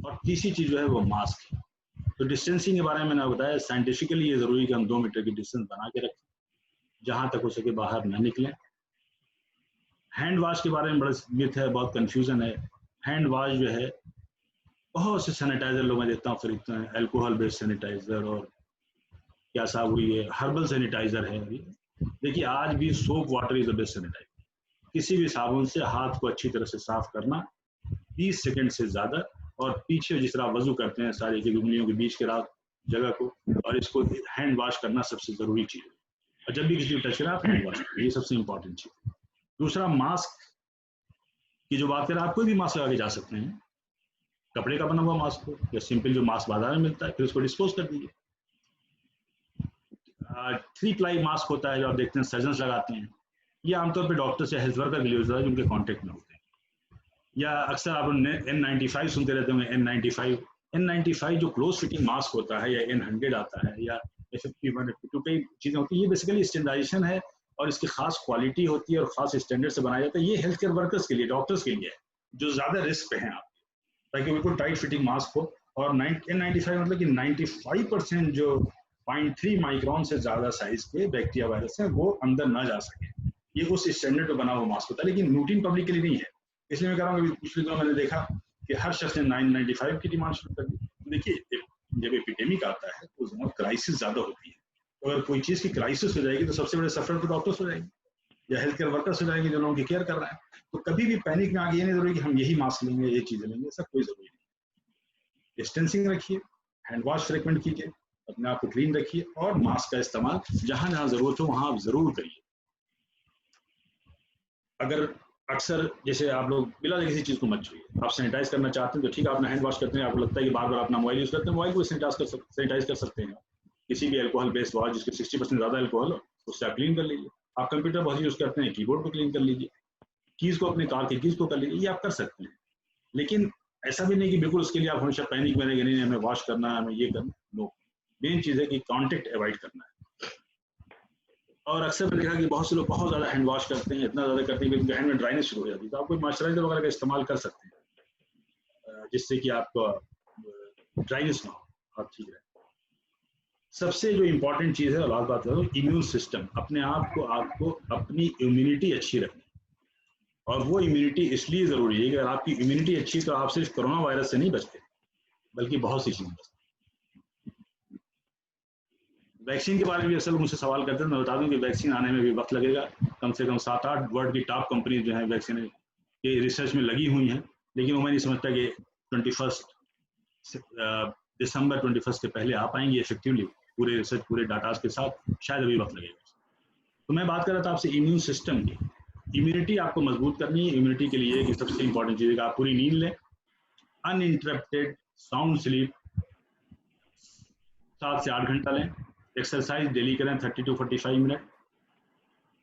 और तीसरी चीज़ जो है वो मास्क है। तो डिस्टेंसिंग के बारे में मैंने बताया, साइंटिफिकली ये ज़रूरी है कि हम 2 मीटर की डिस्टेंस बना के रखें, जहाँ तक हो सके बाहर न निकलें। हैंड वॉश के बारे में बड़ा मिथ है, बहुत कन्फ्यूज़न है। हैंड वॉश जो है, बहुत से सैनिटाइजर लोग मैं देखता हूँ खरीदते हैं, अल्कोहल बेस्ड सैनिटाइजर और क्या साबुन, ये हर्बल सैनिटाइजर है। देखिए, आज भी soap water is the best sanitiser. किसी भी साबुन से हाथ को अच्छी तरह से साफ करना, 30 सेकंड से ज़्यादा, और पीछे जिस तरह वजू करते हैं सारी की उंगलियों के बीच के जगह को, और इसको हैंड वॉश करना सबसे ज़रूरी चीज़ है। और जब भी किसी को टच करें आप हैंड वॉश करें, ये सबसे इंपॉर्टेंट चीज़। दूसरा, मास्क की जो बात करें, आप कोई भी मास्क लगा के जा सकते हैं, कपड़े का बना हुआ मास्क हो या सिंपल जो मास्क बाजार में मिलता है, फिर उसको डिस्पोज कर दीजिए। 3 प्लाई मास्क होता है जो आप देखते हैं सर्जन्स लगाते हैं, ये आमतौर पे डॉक्टर से हेल्थ वर्कर के लिए होता है जो उनके कॉन्टेक्ट में होते हैं। या अक्सर आप N95 सुनते रहते होंगे, N95 जो क्लोज फिटिंग मास्क होता है, या N100 आता है, या F51, F52 कई चीज़ें होती है। ये बेसिकली स्टैंडर्डाइजेशन है और इसकी खास क्वालिटी होती है और खास स्टैंडर्ड से बनाया जाता है। ये हेल्थ केयर वर्कर्स के लिए, डॉक्टर्स के लिए है जो ज़्यादा रिस्क पे हैं आप, ताकि बिल्कुल टाइट फिटिंग मास्क हो। और N95 मतलब कि 95% जो 0.3 माइक्रोन से ज़्यादा साइज के बैक्टीरिया वायरस हैं वो अंदर ना जा सके, ये उस स्टैंडर्ड पे बना हुआ मास्क होता है। लेकिन रूटीन पब्लिक के लिए नहीं है, इसलिए मैं कह रहा हूँ कि पिछले दिनों मैंने देखा कि हर शख्स ने 995 की डिमांड शुरू कर दी। देखिए, जब एपिडेमिक आता है तो उसमें क्राइसिस ज़्यादा होती है, तो अगर कोई चीज़ की क्राइसिस हो जाएगी तो सबसे बड़े सफर तो डॉक्टर्स हो जाएंगे या हेल्थ केयर वर्कर्स हो जाएंगे जो लोगों की केयर कर रहे हैं। तो कभी भी पैनिक में आगे ये नहीं जरूरी कि हम यही मास्क लेंगे, ये चीज़ें लेंगे, ऐसा कोई ज़रूरी नहीं। डिस्टेंसिंग रखिए, हैंड वॉश फ्रिक्वेंट कीजिए, अपने आप को क्लीन रखिए, और मास्क का इस्तेमाल जहां जहां जरूरत हो वहां आप जरूर करिए। अगर अक्सर जैसे आप लोग बिना किसी चीज को मत छुइए, आप सैनिटाइज करना चाहते हैं तो ठीक है, आपने हैंड वॉश करते हैं, आपको लगता है कि बार बार अपना मोबाइल यूज करते हैं, मोबाइल को सैनिटाइज कर सकते हैं। किसी भी अल्कोहल बेस्ड वॉश जिसके 60% ज्यादा अल्कोहल हो उससे आप क्लीन कर लीजिए। आप कंप्यूटर बहुत यूज करते हैं, कीबोर्ड को क्लीन कर लीजिए, कीज को, अपने कार की कीज को कर लीजिए, ये आप कर सकते हैं। लेकिन ऐसा भी नहीं कि बिल्कुल उसके लिए आप हमेशा पैनिक में रहेंगे, नहीं हमें वॉश करना है, हमें ये करना। नो, मेन चीज़ है कि कॉन्टेक्ट अवॉइड करना है। और अक्सर मैंने देखा कि बहुत से लोग बहुत ज़्यादा हैंड वॉश करते हैं, इतना ज़्यादा करते हैं कि उनके हैंड में ड्राइनेस शुरू हो जाती है। तो आप कोई मॉइस्चराइजर वगैरह का इस्तेमाल कर सकते हैं जिससे कि आपको ड्राइनेस ना हो, आप ठीक रहे। सबसे जो इम्पोर्टेंट चीज़ है, और लास्ट बात है, इम्यून सिस्टम। अपने आप को, आपको अपनी इम्यूनिटी अच्छी रखनी, और वो इम्यूनिटी इसलिए ज़रूरी है कि अगर आपकी इम्यूनिटी अच्छी तो आप सिर्फ कोरोना वायरस से नहीं बचते, बल्कि बहुत सी चीज़ें बचते। वैक्सीन के बारे में भी अक्सर मुझसे सवाल करते हैं, मैं बता दूं कि वैक्सीन आने में भी वक्त लगेगा। कम से कम 7-8 वर्ल्ड की टॉप कंपनी जो है वैक्सीन के रिसर्च में लगी हुई हैं, लेकिन वो मैं नहीं समझता कि 21 दिसंबर 21 के पहले आ पाएंगे इफेक्टिवली पूरे रिसर्च, पूरे डाटाज के साथ। शायद अभी वक्त लगेगा। तो मैं बात कर रहा था आपसे इम्यून सिस्टम की। इम्यूनिटी आपको मजबूत करनी है। इम्यूनिटी के लिए कि सबसे इंपॉर्टेंट चीज़ है कि आप पूरी नींद लें, अनइंटरप्टेड साउंड स्लीप 7 से 8 घंटा लें। एक्सरसाइज डेली करें 30 to 45 मिनट,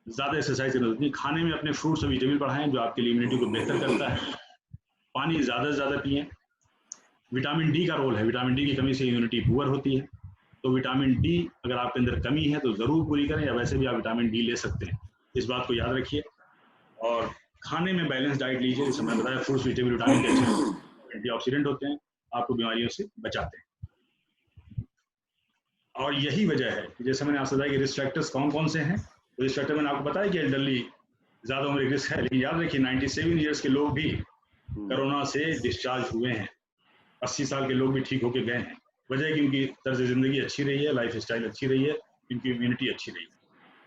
ज़्यादा एक्सरसाइज की जरूरत नहीं। खाने में अपने फ्रूट्स और विटामिन बढ़ाएं जो आपके लिए इम्यूनिटी को बेहतर करता है। पानी ज़्यादा से ज़्यादा पिएं। विटामिन डी का रोल है, विटामिन डी की कमी से इम्यूनिटी पुअर होती है, तो विटामिन डी अगर आपके अंदर कमी है तो ज़रूर पूरी करें, या वैसे भी आप विटामिन डी ले सकते हैं, इस बात को याद रखिए। और खाने में बैलेंस डाइट लीजिए, जैसे मैंने बताया फ्रूट्स विटामिन के अच्छे एंटीऑक्सीडेंट होते हैं, आपको बीमारियों से बचाते हैं। और यही वजह है कि जैसे मैंने आपसे बताया कि रिस्क फैक्टर्स कौन कौन से हैं। तो रिस्क फैक्टर मैंने आपको बताया कि एल्डरली ज़्यादा उम्र रिस्क है, लेकिन याद रखिए 97 ईयर्स के लोग भी कोरोना से डिस्चार्ज हुए हैं, 80 साल के लोग भी ठीक होके गए हैं। वजह है कि उनकी तर्ज ज़िंदगी अच्छी रही है, लाइफ स्टाइल अच्छी रही है, इनकी इम्यूनिटी अच्छी रही है।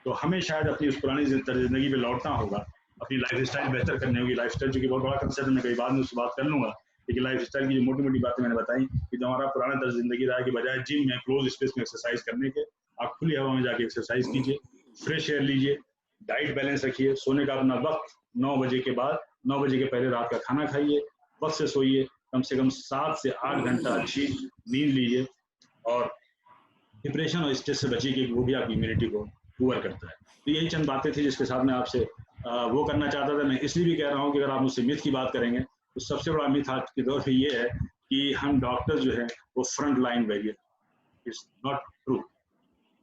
तो हमें शायद अपनी उस पुरानी तर्ज ज़िंदगी पे लौटना होगा, अपनी लाइफ स्टाइल बेहतर करनी होगी। लाइफ स्टाइल चूँकि बहुत बड़ा कंसेप्ट, मैं कई बाद में उससे बात कर लूँगा, लेकिन लाइफ स्टाइल की जो मोटी मोटी बातें मैंने बताई कि जो हमारा पुराना तर्ज जिंदगी रहा है कि बजाय जिम में क्लोज स्पेस में एक्सरसाइज करने के, आप खुली हवा में जाके एक्सरसाइज कीजिए, फ्रेश एयर लीजिए, डाइट बैलेंस रखिए, सोने का अपना वक्त 9 बजे के बाद, 9 बजे के पहले रात का खाना खाइए, वक्त से सोइए, कम से कम 7 से 8 घंटा अच्छी नींद लीजिए, और डिप्रेशन और स्ट्रेस से बची कि वो भी आपकी इम्यूनिटी को पुअर करता है। तो यही चंद बातें थी जिसके साथ मैं आपसे वो करना चाहता था। मैं इसलिए भी कह रहा हूँ कि अगर आप मुझसे मिथ की बात करेंगे तो सबसे बड़ा मिथ आज के दौर में ये है कि हम डॉक्टर जो है वो front line warrior. It's not true.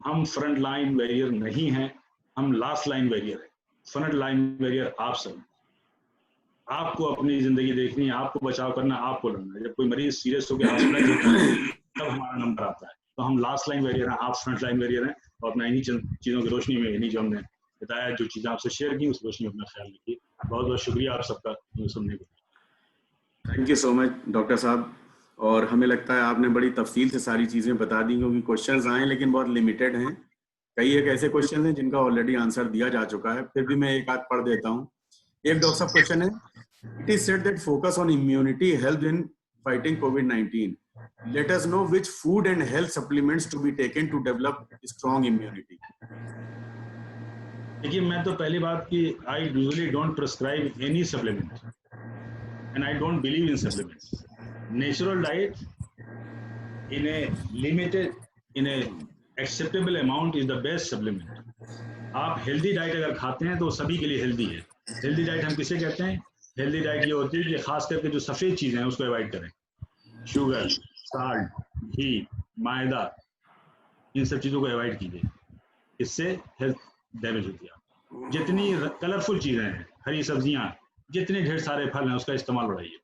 हम फ्रंट लाइन वॉरियर नहीं हैं, हम लास्ट लाइन वॉरियर है। फ्रंट लाइन वॉरियर आप सब। आपको अपनी जिंदगी देखनी है, आपको बचाव करना, आपको लड़ना है। जब कोई मरीज सीरियस होकर हॉस्पिटल जाता है तब हमारा नंबर आता है। तो हम लास्ट लाइन वॉरियर हैं, आप फ्रंट लाइन वॉरियर हैं। और अपना इन्हीं चीज़ों की रोशनी में, इन्हीं जो हमने बताया, जो चीज़ें आपसे शेयर की, उस रोशनी में अपना ख्याल रखिए। बहुत बहुत शुक्रिया आप सबका सुनने के लिए। Thank you so much doctor साहब। और हमें लगता है आपने बड़ी तफसील से सारी चीज़ें बता दी, क्योंकि क्वेश्चंस आए लेकिन बहुत लिमिटेड हैं। कई एक ऐसे क्वेश्चन हैं जिनका ऑलरेडी आंसर दिया जा चुका है, फिर भी मैं एक आध पढ़ देता हूँ। एक डॉक्टर साहब क्वेश्चन है, it is said that focus on immunity help in fighting COVID-19. Let us know which food and health supplements to be taken to develop strong immunity. देखिए, मैं तो पहली बात कि I usually don't prescribe any supplement and I don't believe in supplements. Natural diet in a limited, in a acceptable amount is the best supplement. आप healthy diet अगर खाते हैं तो सभी के लिए हेल्दी है। हेल्दी डाइट हम किसे कहते हैं? हेल्दी डाइट ये होती है कि खास करके जो सफ़ेद चीज़ें हैं उसको अवॉइड करें। शुगर, साल्ट, घी, मैदा, इन सब चीज़ों को अवॉइड कीजिए, इससे हेल्थ डैमेज होती है। जितनी कलरफुल चीज़ें हैं, हरी सब्जियां, जितने ढेर सारे फल हैं, उसका इस्तेमाल बढ़ाइए।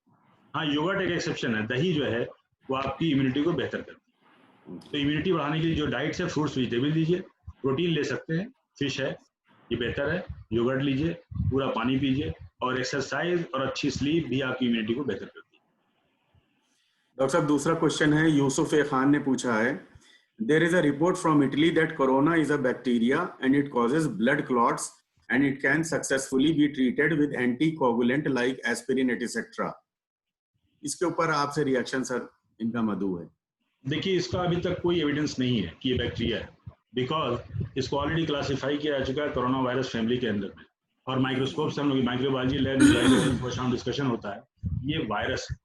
हाँ, योगर्ट एक एक्सेप्शन है। दही जो है वो आपकी इम्यूनिटी को बेहतर करती है। तो इम्यूनिटी बढ़ाने के लिए जो डाइट है, फ्रूट्स वेजिटेबल लीजिए, प्रोटीन ले सकते हैं, फिश है ये बेहतर है, योगर्ट लीजिए, पूरा पानी पीजिए, और एक्सरसाइज और अच्छी स्लीप भी आपकी इम्यूनिटी को बेहतर करती है। डॉक्टर साहब दूसरा क्वेश्चन है, यूसुफ ए खान ने पूछा है, there is a report from Italy that corona is a bacteria and it causes blood clots and it can successfully be treated with anticoagulant like aspirin etcetera. इसके ऊपर आपसे रिएक्शन सर इनका मधु है। देखिए, इसका अभी तक कोई एविडेंस नहीं है कि ये बैक्टीरिया है, बिकॉज इसको ऑलरेडी क्लासिफाई किया जा चुका है कोरोना वायरस फैमिली के अंदर में, और माइक्रोस्कोप से हम लोग माइक्रोबायोलॉजी लैब में डिस्कशन होता है, ये वायरस है।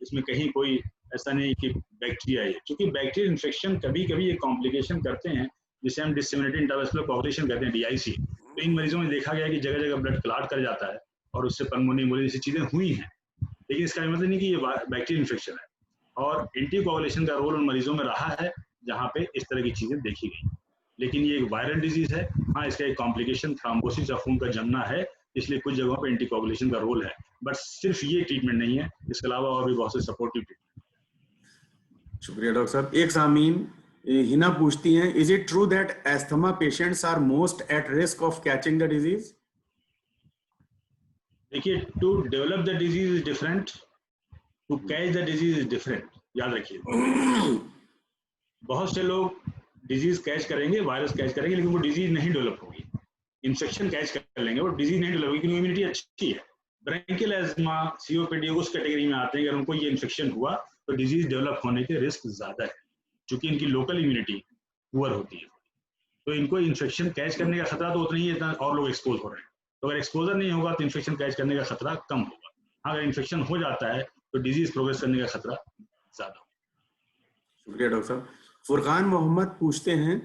इसमें कहीं कोई ऐसा नहीं कि बैक्टीरिया है, क्योंकि बैक्टीरियल इन्फेक्शन कभी कभी एक कॉम्प्लिकेशन करते हैं जिसे हम डिसेमिनेटेड इंटरवेस्कुलर कोगुलेशन कहते हैं, DIC। तो इन मरीजों में देखा गया कि जगह जगह ब्लड क्लॉट कर जाता है और उससे पल्मोनी एम्बोली जैसी चीजें हुई हैं, लेकिन इसका मतलब नहीं कि ये बैक्टीरियल इन्फेक्शन है। और एंटीकोगुलेशन का रोल उन मरीजों में रहा है जहाँ पे इस तरह की चीजें देखी गई, लेकिन ये एक वायरल डिजीज है। हाँ, इसका एक कॉम्प्लिकेशन थ्रोम्बोसिस या खून का जमना है, इसलिए कुछ जगहों पे एंटीकोगुलेशन का रोल है, बट सिर्फ ये ट्रीटमेंट नहीं है, इसके अलावा और भी बहुत से सपोर्टिव ट्रीटमेंट। शुक्रिया डॉक्टर साहब। एक सामीन हिना पूछती हैं, is it true that asthma patients are most at risk of catching the disease? देखिए, to develop the disease is different, to catch the disease is different. याद रखिए, बहुत से लोग डिजीज कैच करेंगे, वायरस कैच करेंगे, लेकिन वो डिजीज नहीं डेवलप होगी। इन्फेक्शन कैच कर लेंगे, वो डिजीज नहीं डेवलप होगी, क्योंकि इम्यूनिटी अच्छी है। ब्रोंकियल एस्मा, COPD उस कैटेगरी में आते हैं, अगर उनको ये इन्फेक्शन हुआ तो डिजीज डेवलप होने के रिस्क ज्यादा है, क्योंकि इनकी लोकल इम्यूनिटी पुअर होती है। तो इनको इन्फेक्शन कैच करने का खतरा तो उतना ही है जितना और लोग एक्सपोज हो रहे हैं। तो अगर एक्सपोजर नहीं होगा तो इन्फेक्शन कैच करने का खतरा कम होगा। अगर इन्फेक्शन हो जाता है तो डिजीज प्रोग्रेस करने का खतरा ज्यादा होगा। शुक्रिया डॉक्टर साहब। फुरकान मोहम्मद पूछते हैं,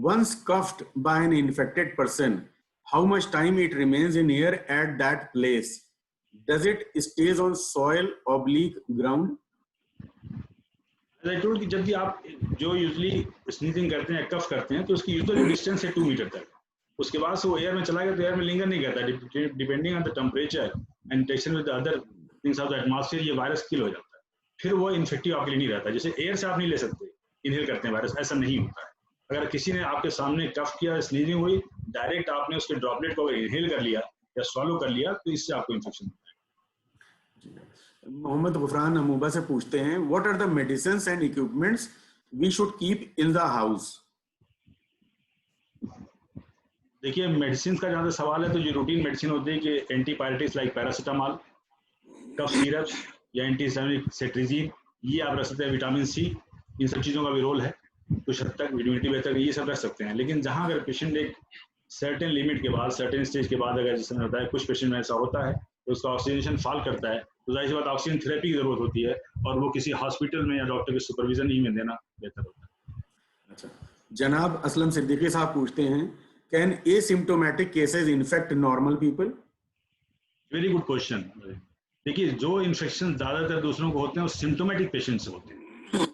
once cuffed by an infected person, how much time it remains in air at that place? Does it stays on soil oblique ground? As I told कि जब भी आप जो यूजली स्नीजिंग करते हैं, कफ करते हैं, तो उसकी यूजुअल डिस्टेंस है 2 मीटर तक। उसके बाद से वो एयर में चला गया तो एयर में लिंगर नहीं करता, depending on the temperature and interaction with other things of the atmosphere, ये वायरस किल हो जाता है। फिर वो इन्फेक्टिव आपके लिए नहीं रहता। जैसे एयर से आप नहीं ले सकते, इनहेल करते हैं वायरस, ऐसा नहीं होता है। अगर किसी ने आपके सामने कफ किया, स्नीजिंग हुई, डायरेक्ट आपने उसके ड्रॉपलेट को इनहेल कर लिया या स्वॉलो कर लिया, तो इससे आपको इन्फेक्शन होता है। मोहम्मद गुफरान अमूबा से पूछते हैं, what are the medicines and equipments we should keep in the house? देखिए, मेडिसिन का जहाँ तक सवाल है तो जो रूटीन मेडिसिन होती है कि एंटीपायरेटिक्स लाइक पैरासीटामॉल, कफ सिरप्स या एंटीसेप्टिक सेट्रिजिन, ये आप रख सकते हैं। विटामिन C, इन सब चीज़ों का भी रोल है कुछ हद तक, इम्यूनिटी बेहतर, ये सब रख सकते हैं। लेकिन जहाँ अगर पेशेंट एक सर्टेन लिमिट के बाद, सर्टेन स्टेज के बाद, अगर जिसमें होता है कुछ पेशेंट में ऐसा होता है तो उसका ऑक्सीजन फॉल करता है, तो जाहिर सी बात ऑक्सीजन थेरेपी की जरूरत होती है, और वो किसी हॉस्पिटल में या डॉक्टर के सुपरविजन ही में देना बेहतर होता है। अच्छा, जनाब असलम सिद्दीकी साहब पूछते हैं, can asymptomatic cases infect normal people? Very good question. देखिए, जो इन्फेक्शन ज्यादातर दूसरों को होते हैं वो सिम्टोमेटिक पेशेंट से होते हैं।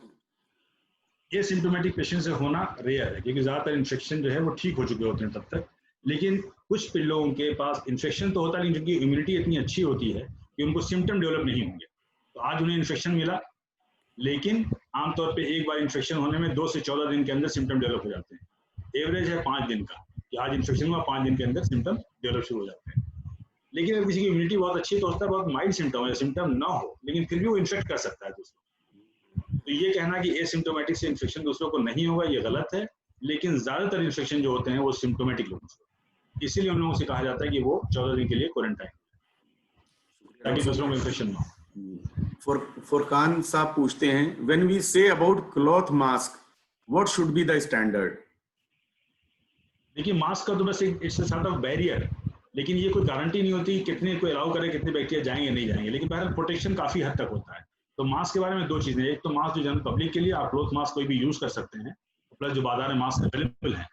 एसिम्प्टोमेटिक पेशेंट से होना रेयर है, क्योंकि ज्यादातर इन्फेक्शन जो है वो ठीक हो चुके होते हैं तब तक। लेकिन कुछ लोगों के पास इन्फेक्शन तो होता है, लेकिन जिनकी इम्यूनिटी इतनी अच्छी होती है कि उनको सिम्टम डेवलप नहीं होंगे। तो आज उन्हें इन्फेक्शन मिला, लेकिन आमतौर पे एक बार इन्फेक्शन होने में 2 से 14 दिन के अंदर सिम्टम डेवलप हो जाते हैं। एवरेज है 5 दिन का, कि आज इन्फेक्शन हुआ, 5 दिन के अंदर सिम्टम डेवलप शुरू हो जाते हैं। लेकिन अगर किसी की इम्यूनिटी बहुत अच्छी है तो होता है बहुत माइल्ड सिम्टम है, सिम्टम ना हो लेकिन फिर भी वो इन्फेक्ट कर सकता है दूसरों। तो ये कहना कि एसिम्प्टोमेटिक से इन्फेक्शन दूसरों को नहीं होगा, ये गलत है। लेकिन ज्यादातर इन्फेक्शन जो होते हैं वो सिम्प्टोमेटिक लोगों से, इसीलिए उन लोगों से कहा जाता है कि वो 14 दिन के लिए क्वारंटाइन, ताकि दूसरों को इन्फेक्शन ना हो। फुरकान साहब पूछते हैं, when we say about cloth mask, what should be the standard? देखिए, मास्क का तो बस it's a sort of barrier, लेकिन ये कोई गारंटी नहीं होती कितने को अलाउ करे, कितने बैक्टीरिया जाएंगे नहीं जाएंगे, लेकिन बहरहाल प्रोटेक्शन काफी हद तक होता है। तो मास्क के बारे में 2 चीजें, एक तो मास्क जो जनरल पब्लिक के लिए, आप क्लॉथ मास्क कोई भी यूज कर सकते हैं, प्लस जो बाजार में मास्क अवेलेबल है।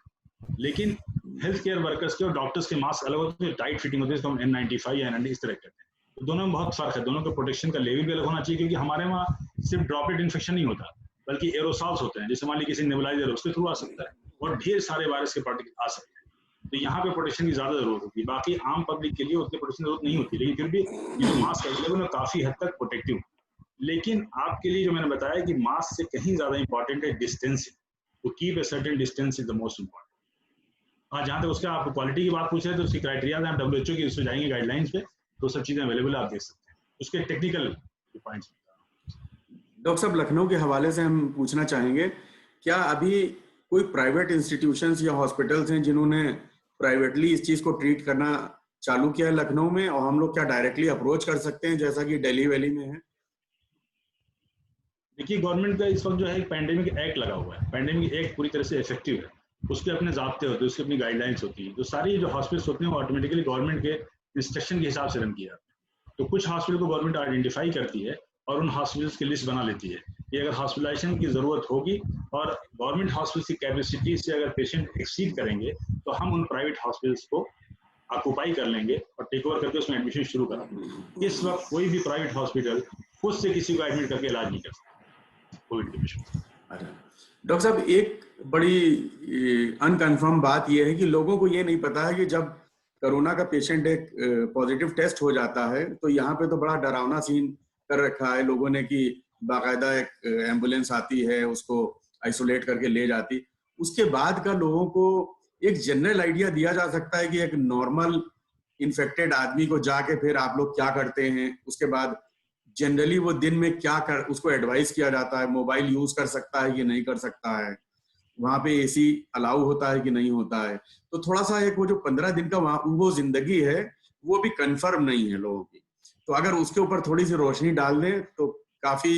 लेकिन हेल्थ केयर वर्कर्स के और डॉक्टर्स के मास्क अलग होते हैं, टाइट फिटिंग होती है, जिसको हम N95 या N90 इस तरह कहते हैं। तो दोनों में बहुत फर्क है, दोनों के प्रोटेक्शन का लेवल भी अलग होना चाहिए, क्योंकि हमारे वहाँ सिर्फ ड्रॉपलेट इन्फेक्शन नहीं होता, बल्कि एरोसॉल्स होते हैं, जैसे मान लीजिए किसी नेबुलाइजर उसके थ्रू आ सकता है, और ढेर सारे वायरस के पार्टिकल आ सकते हैं। तो यहाँ पे प्रोटेक्शन की ज्यादा जरूरत होती है। बाकी आम पब्लिक के लिए उतनी प्रोटेक्शन जरूरत नहीं होती, लेकिन फिर भी ये जो मास्क अवेलेबल है काफी हद तक प्रोटेक्टिव। लेकिन आपके लिए जो मैंने बताया कि मास्क से कहीं ज्यादा इंपॉर्टेंट है डिस्टेंसिंग, तो keep a certain distance is the most important. हाँ, जहाँ तक उसके आप क्वालिटी की बात पूछ रहे हैं, तो उसकी क्राइटेरिया है, आप WHO की उसमें जाएंगे गाइडलाइंस पे, तो सब चीजें अवेलेबल आप देख सकते हैं, उसके टेक्निकल पॉइंट्स। डॉक्टर साहब, लखनऊ के हवाले से हम पूछना चाहेंगे, क्या अभी कोई प्राइवेट इंस्टीट्यूशंस या हॉस्पिटल्स हैं जिन्होंने प्राइवेटली इस चीज को ट्रीट करना चालू किया है लखनऊ में, और हम लोग क्या डायरेक्टली अप्रोच कर सकते हैं जैसा कि दिल्ली वैली में है? देखिए, गवर्नमेंट का इस वक्त जो है एक पैंडेमिक एक्ट लगा हुआ है। पैंडेमिक एक्ट पूरी तरह से इफेक्टिव है, उसके अपने ज़ाब्ते होते हैं, उसकी अपनी गाइडलाइंस होती है। तो सारी जो हॉस्पिटल्स होते हैं वो ऑटोमेटिकली गवर्नमेंट के इंस्ट्रक्शन के हिसाब से रन किया जाता है। तो कुछ हॉस्पिटल को गवर्नमेंट आइडेंटिफाई करती है और उन हॉस्पिटल्स की लिस्ट बना लेती है कि अगर हॉस्पिटलाइजेशन की जरूरत होगी और गवर्नमेंट हॉस्पिटल की कैपेसिटी से अगर पेशेंट एक्सीड करेंगे, तो हम उन प्राइवेट हॉस्पिटल्स को ऑक्यूपाई कर लेंगे और टेक ओवर करके उसमें एडमिशन शुरू करेंगे। इस वक्त कोई भी प्राइवेट हॉस्पिटल खुद से किसी को एडमिट करके इलाज नहीं कर सकता कोविड के पेशेंट। डॉक्टर साहब, एक बड़ी अनकन्फर्म बात यह है कि लोगों को ये नहीं पता है कि जब कोरोना का पेशेंट एक पॉजिटिव टेस्ट हो जाता है तो यहाँ पे तो बड़ा डरावना सीन कर रखा है लोगों ने कि बाकायदा एक एम्बुलेंस आती है, उसको आइसोलेट करके ले जाती। उसके बाद का लोगों को एक जनरल आइडिया दिया जा सकता है कि एक नॉर्मल इन्फेक्टेड आदमी को जाके फिर आप लोग क्या करते हैं, उसके बाद जनरली वो दिन में क्या कर, उसको एडवाइस किया जाता है, मोबाइल यूज कर सकता है कि नहीं कर सकता है, वहां पे AC अलाउ होता है कि नहीं होता है। तो थोड़ा सा एक वो जो 15 दिन का वो जिंदगी है वो भी कंफर्म नहीं है लोगों की, तो अगर उसके ऊपर थोड़ी सी रोशनी डाल दें तो काफी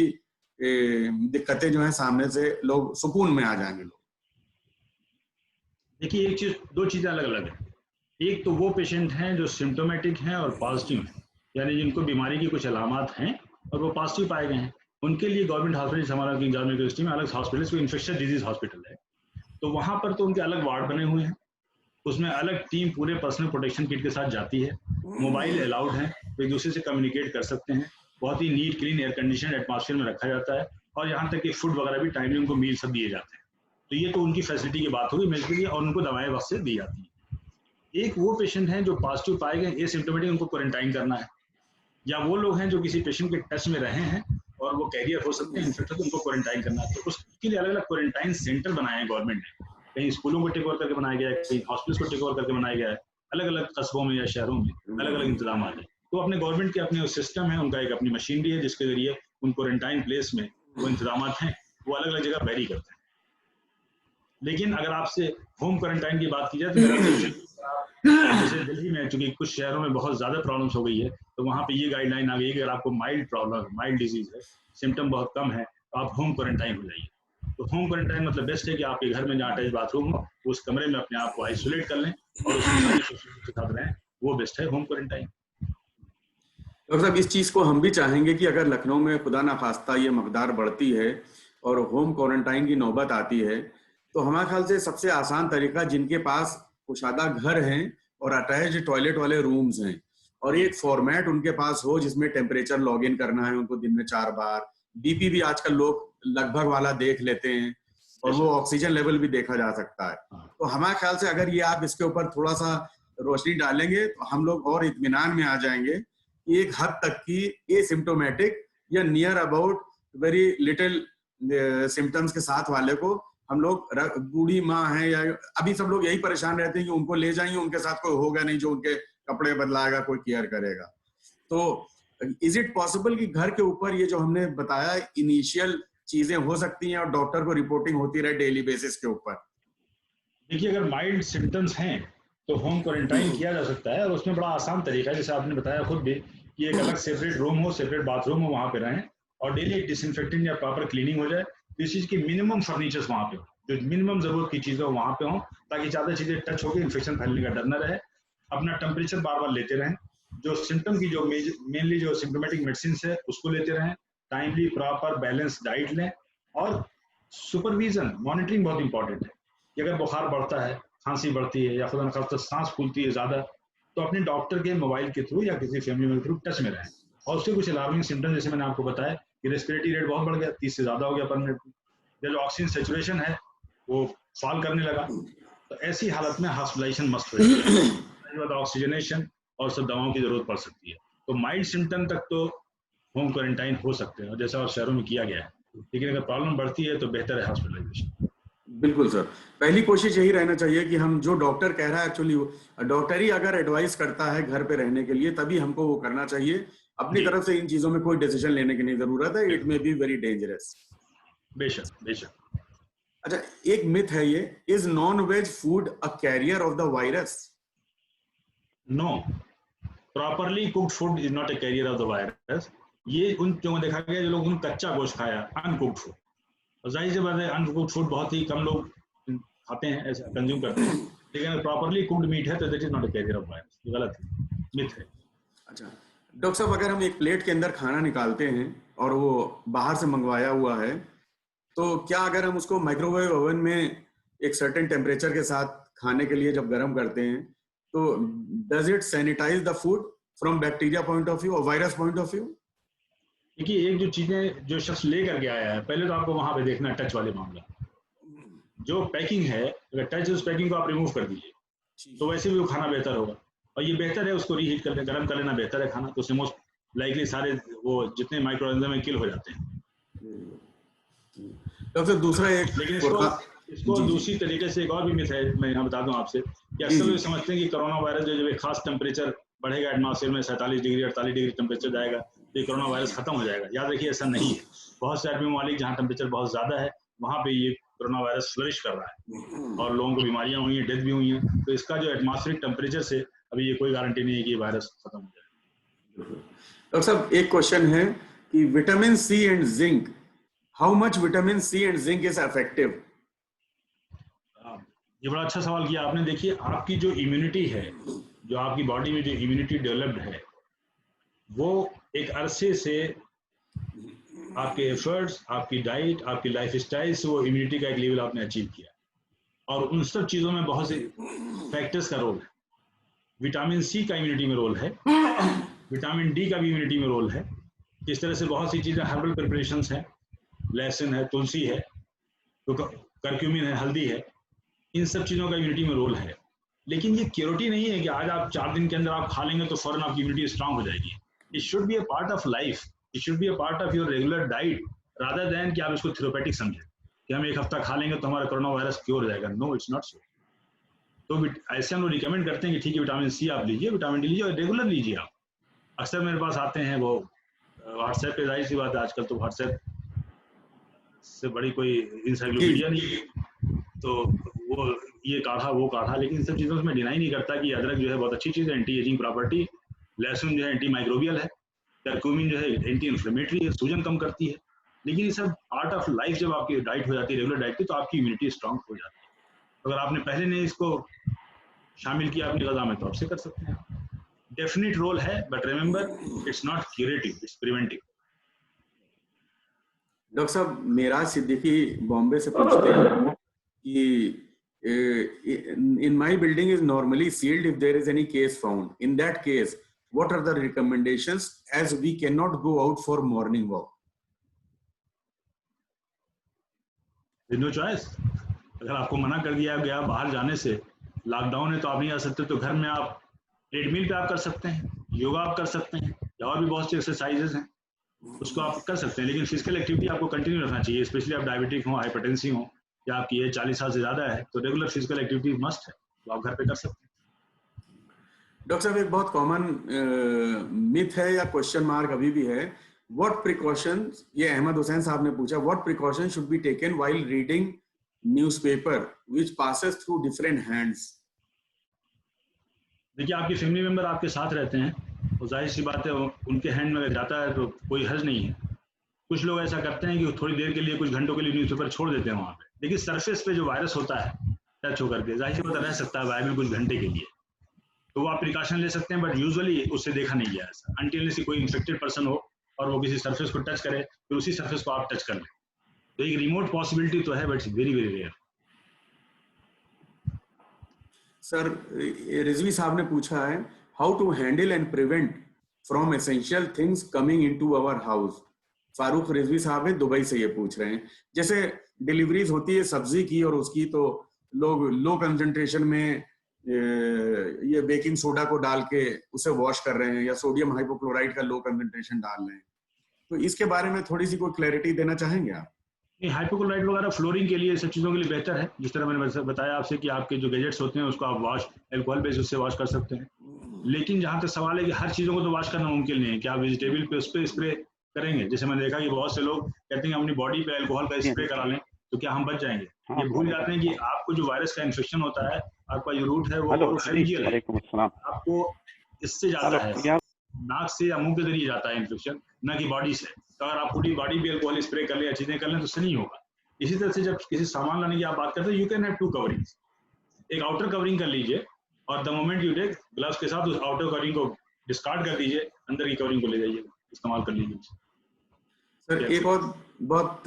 दिक्कतें जो है सामने से लोग सुकून में आ जाएंगे लोग। देखिए, एक चीज, 2 चीजें अलग अलग है। एक तो वो पेशेंट हैं जो सिम्टोमेटिक हैं और पॉजिटिव हैं, यानी जिनको बीमारी की कुछ अलामत हैं और वो पॉजिटिव पाए गए हैं, उनके लिए गवर्नमेंट हॉस्पिटल, हमारा किंग जॉर्ज यूनिवर्सिटी में अलग हॉस्पिटल को इन्फेक्शियस डिजीज हॉस्पिटल है, तो वहां पर तो उनके अलग वार्ड बने हुए हैं, उसमें अलग टीम पूरे पर्सनल प्रोटेक्शन किट के साथ जाती है, मोबाइल अलाउड है, तो एक दूसरे से कम्युनिकेट कर सकते हैं, बहुत ही neat clean air condition atmosphere में रखा जाता है, और यहाँ तक कि फूड वगैरह भी टाइमली उनको मील सब दिए जाते हैं। तो ये तो उनकी फैसिलिटी की बात होगी मेरे लिए, और उनको दवाएं वक्त से दी जाती है। एक वो पेशेंट हैं जो पॉजिटिव पाए गए, एसिम्प्टोमेटिक, उनको क्वारंटाइन करना है, या वो लोग हैं जो किसी पेशेंट के टच में रहे हैं और वो कैरियर हो सकते हैं इन्फेक्टेड, तो उनको क्वारंटाइन करना है। तो उसके लिए अलग अलग क्वारंटाइन सेंटर बनाए हैं गवर्नमेंट ने, कहीं स्कूलों को टेक ओवर करके बनाया गया है, कहीं हॉस्पिटल्स को टेक ओवर करके बनाया गया है, अलग अलग कस्बों में या शहरों में अलग अलग इंतजाम है। तो अपने गवर्नमेंट के अपने सिस्टम है, उनका एक अपनी मशीनरी है जिसके जरिए उन क्वारंटाइन प्लेस में वो इंतजाम हैं, वो अलग अलग जगह वेरी करते हैं। लेकिन अगर आपसे होम क्वारंटाइन की बात की जाए तो मेरा जैसे दिल्ली में चूंकि कुछ शहरों में बहुत ज्यादा प्रॉब्लम्स हो गई है, तो वहाँ पे ये गाइडलाइन आ गई है कि अगर आपको माइल्ड प्रॉब्लम, माइल्ड डिजीज है, सिम्टम बहुत कम है, तो आप होम क्वारंटाइन हो जाइए। तो होम क्वारंटाइन मतलब बेस्ट है कि आपके घर में जहाँ अटैच बाथरूम हो उस कमरे में अपने आप को आइसोलेट कर लें और उसमें सारी फैसिलिटी के साथ रहें, वो बेस्ट है होम क्वारंटाइन। डॉक्टर साहब, इस चीज को हम भी चाहेंगे कि अगर लखनऊ में खुदा ना खास्ता ये मकदार बढ़ती है और होम क्वारंटाइन की नौबत आती है, तो हमारे ख्याल से सबसे आसान तरीका, जिनके पास कुशादा घर हैं और अटैच टॉयलेट वाले रूम्स हैं और एक फॉर्मेट उनके पास हो जिसमें टेम्परेचर लॉग इन करना है उनको दिन में 4 बार, बीपी भी आजकल लोग लगभग वाला देख लेते हैं और वो ऑक्सीजन लेवल भी देखा जा सकता है। तो हमारे ख्याल से अगर ये आप इसके ऊपर थोड़ा सा रोशनी डालेंगे तो हम लोग और इत्मीनान में आ जाएंगे कि एक हद तक की एसिम्प्टोमेटिक या near about very little symptoms के साथ वाले को हम लोग, बूढ़ी माँ है या अभी सब लोग यही परेशान रहते हैं कि उनको ले जाएंगे, उनके साथ कोई होगा नहीं जो उनके कपड़े बदलाएगा, कोई केयर करेगा। तो इज इट पॉसिबल कि घर के ऊपर ये जो हमने बताया इनिशियल चीजें हो सकती हैं और डॉक्टर को रिपोर्टिंग होती रहे डेली बेसिस के ऊपर? देखिए, अगर माइल्ड सिम्टम्स हैं तो होम क्वारंटाइन किया जा सकता है और उसमें बड़ा आसान तरीका है, जैसे आपने बताया खुद भी, कि एक अलग सेपरेट रूम हो, सेपरेट बाथरूम हो, वहां पे रहें और डेली डिसइंफेक्टिंग या प्रॉपर क्लीनिंग हो जाए। इस चीज की मिनिमम फर्नीचर्स वहां पे हो, जो मिनिमम जरूरत की चीजें वहां पे हो, ताकि ज्यादा चीजें टच होकर इन्फेक्शन फैलने का डर न रहे। अपना टेम्परेचर बार बार लेते रहें, जो सिम्टम की जो मेनली जो सिम्टोमेटिक मेडिसिन है उसको लेते रहें, टाइमली प्रॉपर बैलेंस डाइट लें और सुपरविजन मॉनिटरिंग बहुत इंपॉर्टेंट है कि अगर बुखार बढ़ता है, खांसी बढ़ती है या खुदा न खास्ता सांस फूलती है ज्यादा, तो अपने डॉक्टर के मोबाइल के थ्रू या किसी फैमिली मेंबर के थ्रू टच में रहें। और उसके कुछ अलार्मिंग सिम्टम जैसे मैंने आपको बताया कि रेस्पिरेटरी रेट बहुत बढ़ गया, 30 से ज्यादा हो गया पर मिनट, या जो ऑक्सीजन सेचुरेशन है वो फॉल करने लगा, तो ऐसी हालत में हॉस्पिटलाइजेशन मस्ट हो जाता है, ऑक्सीजनेशन और सब दवाओं की जरूरत पड़ सकती है। तो माइल्ड सिम्टम तक तो होम क्वारंटाइन हो सकते हैं और जैसा और शहरों में किया गया है, लेकिन अगर प्रॉब्लम बढ़ती है तो बेहतर है हॉस्पिटलाइजेशन। बिल्कुल सर, पहली कोशिश यही रहना चाहिए कि हम जो डॉक्टर कह रहा है, एक्चुअली डॉक्टर ही अगर एडवाइस करता है घर पे रहने के लिए तभी हमको वो करना चाहिए। अपनी तरफ से इन चीजों में कोई डिसीजन लेने की नहीं जरूरत है, it may be very dangerous. बेशक बेशक। अच्छा, एक मिथ है ये, is non veg food a carrier of the virus? No, properly cooked food is not a carrier of the virus. ये उन जो देखा गया जो लोग उन कच्चा गोश्त खाया, अनकुक्ड फूड, और जाहिर सी बात है अनकुक्ड फूड बहुत ही कम लोग खाते हैं, ऐसे कंज्यूम करते हैं, लेकिन अगर प्रॉपरली कुक्ड मीट है तो that is not a carrier of virus. ये गलत है, मिथ है। अच्छा डॉक्टर साहब, अगर हम एक प्लेट के अंदर खाना निकालते हैं और वो बाहर से मंगवाया हुआ है, तो क्या अगर हम उसको माइक्रोवेव ओवन में एक सर्टेन टेम्परेचर के साथ खाने के लिए जब गर्म करते हैं, तो does it sanitise the food from bacteria point of view और वायरस पॉइंट ऑफ व्यू? देखिए, एक जो चीजें जो शख्स लेकर के आया है, पहले तो आपको वहां पे देखना टच वाले मामला, जो पैकिंग है, अगर टच उस पैकिंग को आप रिमूव कर दीजिए तो वैसे भी वो खाना बेहतर होगा, और ये बेहतर है उसको रीहीट कर गर्म कर लेना बेहतर है खाना, तो उससे मोस्ट लाइकली सारे वो जितने माइक्रो ऑर्गेनिज्म किल हो जाते हैं। डॉक्टर दूसरा एक, लेकिन इसको दूसरी तरीके से एक और भी मिथ है, मैं यहाँ बता दूं आपसे कि अक्सर लोग समझते हैं कि कोरोना वायरस जो एक खास टेम्परेचर बढ़ेगा एटमॉस्फेयर में 47 डिग्री 48 डिग्री टेम्परेचर जाएगा तो ये कोरोना वायरस खत्म हो जाएगा। याद रखिए ऐसा नहीं है। बहुत से अरबी ममालिक जहाँ टेम्परेचर बहुत ज्यादा है वहां पे ये कोरोना वायरस फ्लरिश कर रहा है और लोगों को बीमारियां हुई हैं, डेथ भी हुई हैं। तो इसका जो एटमॉस्फेरिक टेम्परेचर से अभी ये कोई गारंटी नहीं है कि ये वायरस खत्म हो जाए। डॉक्टर साहब एक क्वेश्चन है कि vitamin C and zinc, how much vitamin C and zinc is effective? ये बड़ा अच्छा सवाल किया आपने। देखिए, आपकी जो इम्यूनिटी है, जो आपकी बॉडी में जो इम्यूनिटी डेवलप्ड है, वो एक अरसे से आपके एफर्ट्स, आपकी डाइट, आपकी लाइफ स्टाइल से वो इम्यूनिटी का एक लेवल आपने अचीव किया, और उन सब चीज़ों में बहुत से फैक्टर्स का रोल है। विटामिन सी का इम्यूनिटी में रोल है, विटामिन डी का भी इम्यूनिटी में रोल है। इस तरह से बहुत सी चीज़ें, हर्बल प्रिपरेशंस हैं, लहसुन है, तुलसी है, तो करक्यूमिन है, हल्दी है, इन सब चीज़ों का इम्यूनिटी में रोल है। लेकिन ये क्योरिटी नहीं है कि आज आप 4 दिन के अंदर आप खा लेंगे तो फौरन आपकी इम्यूनिटी स्ट्रांग हो जाएगी। It should be a part of life, it should be a part of your regular diet, rather than कि आप इसको थेरेपेटिक समझें कि हम 1 हफ्ता खा लेंगे तो हमारा कोरोना वायरस क्योर हो जाएगा। No, it's not so. तो ऐसे हम लोग रिकमेंड करते हैं कि ठीक है, विटामिन सी आप लीजिए, विटामिन डी लीजिए और रेगुलर लीजिए आप। अक्सर मेरे पास आते हैं वो व्हाट्सएप पे, जाहिर सी बात है आजकल तो व्हाट्सएप से बड़ी कोई इंसाइक्लोपीडिया नहीं है, तो वो ये काढ़ा वो काढ़ा, लेकिन इन सब चीज़ों से मैं डिनाई नहीं करता कि अदरक जो है बहुत अच्छी चीज़ है, एंटी एजिंग प्रॉपर्टी, लहसुन जो है एंटी माइक्रोबियल है, करक्यूमिन जो है एंटी इन्फ्लेमेटरी है, सूजन कम करती है। लेकिन ये सब पार्ट ऑफ लाइफ जब आपकी डाइट हो जाती है, रेगुलर डाइट की, तो आपकी इम्यूनिटी स्ट्रांग हो जाती है। अगर आपने पहले नहीं इसको शामिल किया अपनी ग़िज़ा में तो आपसे कर सकते हैं। डेफिनेट रोल है, but remember it's not curative, it's preventive. Doctor साहब, मेराज सिद्दीकी बॉम्बे से पूछते हैं in my building is normally sealed if there is any case found. In that case, what are the recommendations as we cannot go out for morning walk? No choice. अगर आपको मना कर दिया गया बाहर जाने से, लॉकडाउन है तो आप नहीं आ सकते, तो घर में आप ट्रेडमिल पे आप कर सकते हैं, योगा आप कर सकते हैं, या और भी बहुत सी एक्सरसाइजेस हैं उसको आप कर सकते हैं। लेकिन फिजिकल एक्टिविटी आपको कंटिन्यू रखना चाहिए, स्पेशली आप डायबिटिक हो, हाइपरटेंसिव हो, या आपकी एज 40 साल से ज़्यादा है, तो रेगुलर फिजिकल एक्टिविटी मस्ट है, तो आप घर पे कर सकते हैं। डॉक्टर साहब, एक बहुत कॉमन मिथ है या क्वेश्चन मार्क अभी भी है, व्हाट प्रिकॉशंस, ये अहमद हुसैन साहब ने पूछा, what precaution should be taken while reading newspaper which passes through different hands? देखिए, आपके फैमिली मेंबर आपके साथ रहते हैं, तो जाहिर सी बात है उनके हैंड में अगर जाता है तो कोई हर्ज नहीं है। कुछ लोग ऐसा करते हैं कि थोड़ी देर के लिए, कुछ घंटों के लिए न्यूज़पेपर छोड़ देते हैं वहाँ पे, लेकिन सरफेस पे जो वायरस होता है टच होकर के, जाहिर सी बात रह सकता है वायरल कुछ घंटे के लिए, तो वो आप प्रिकॉशन ले सकते हैं, बट यूजुअली उससे देखा नहीं गया ऐसा, अनटिल कोई इन्फेक्टेड पर्सन हो और वो किसी सरफेस को टच करे, फिर उसी सरफेस को आप टच कर लें, तो एक रिमोट पॉसिबिलिटी तो है, but very very rare. Sir, Rizvi साहब ने पूछा है, how to handle and prevent from essential things coming into our house? Farooq Rizvi साहब है, दुबई से ये पूछ रहे हैं। जैसे डिलीवरीज होती है सब्जी की और उसकी, तो लोग लो कंसंट्रेशन में ये बेकिंग सोडा को डाल के उसे वॉश कर रहे हैं, या सोडियम हाइपोक्लोराइड का लो कंसंट्रेशन डाल रहे हैं, तो इसके बारे में थोड़ी सी कोई क्लैरिटी देना चाहेंगे आप? हाइपोक्लोराइड वगैरह फ्लोरिंग के लिए, सब चीज़ों के लिए बेहतर है। जिस तरह मैंने बताया आपसे कि आपके जो गैजेट्स होते हैं उसको आप वॉश एल्कोहल बेस उससे वॉश कर सकते हैं, लेकिन जहाँ तक सवाल है कि हर चीज़ों को तो वॉश करना मुमकिन नहीं है कि आप वेजिटेबल पे उस पर स्प्रे करेंगे। जैसे मैंने देखा कि बहुत से लोग कहते हैं अपनी बॉडी पे अल्कोहल का स्प्रे करा लें तो क्या हम बच जाएंगे। ये भूल जाते हैं कि आपको जो वायरस का इन्फेक्शन होता है, आपका जो रूट है वो फेरिंजियल है, आपको इससे जाता है, नाक से या मुंह के जरिए जाता है इन्फेक्शन, ना कि बॉडी से। तो अगर आप पूरी बॉडी भी अल्कोहल स्प्रे कर लें या चीजें कर लें तो उससे नहीं होगा। इसी तरह से जब किसी सामान लाने की आप बात करते हैं, यू कैन हैव 2 कवरिंग्स, एक आउटर कवरिंग कर लीजिए और the moment you take gloves के साथ उस आउटर कवरिंग को डिस्कार्ड कर दीजिए, अंदर की कवरिंग को ले जाइए, इस्तेमाल कर लीजिए। सर, एक और बहुत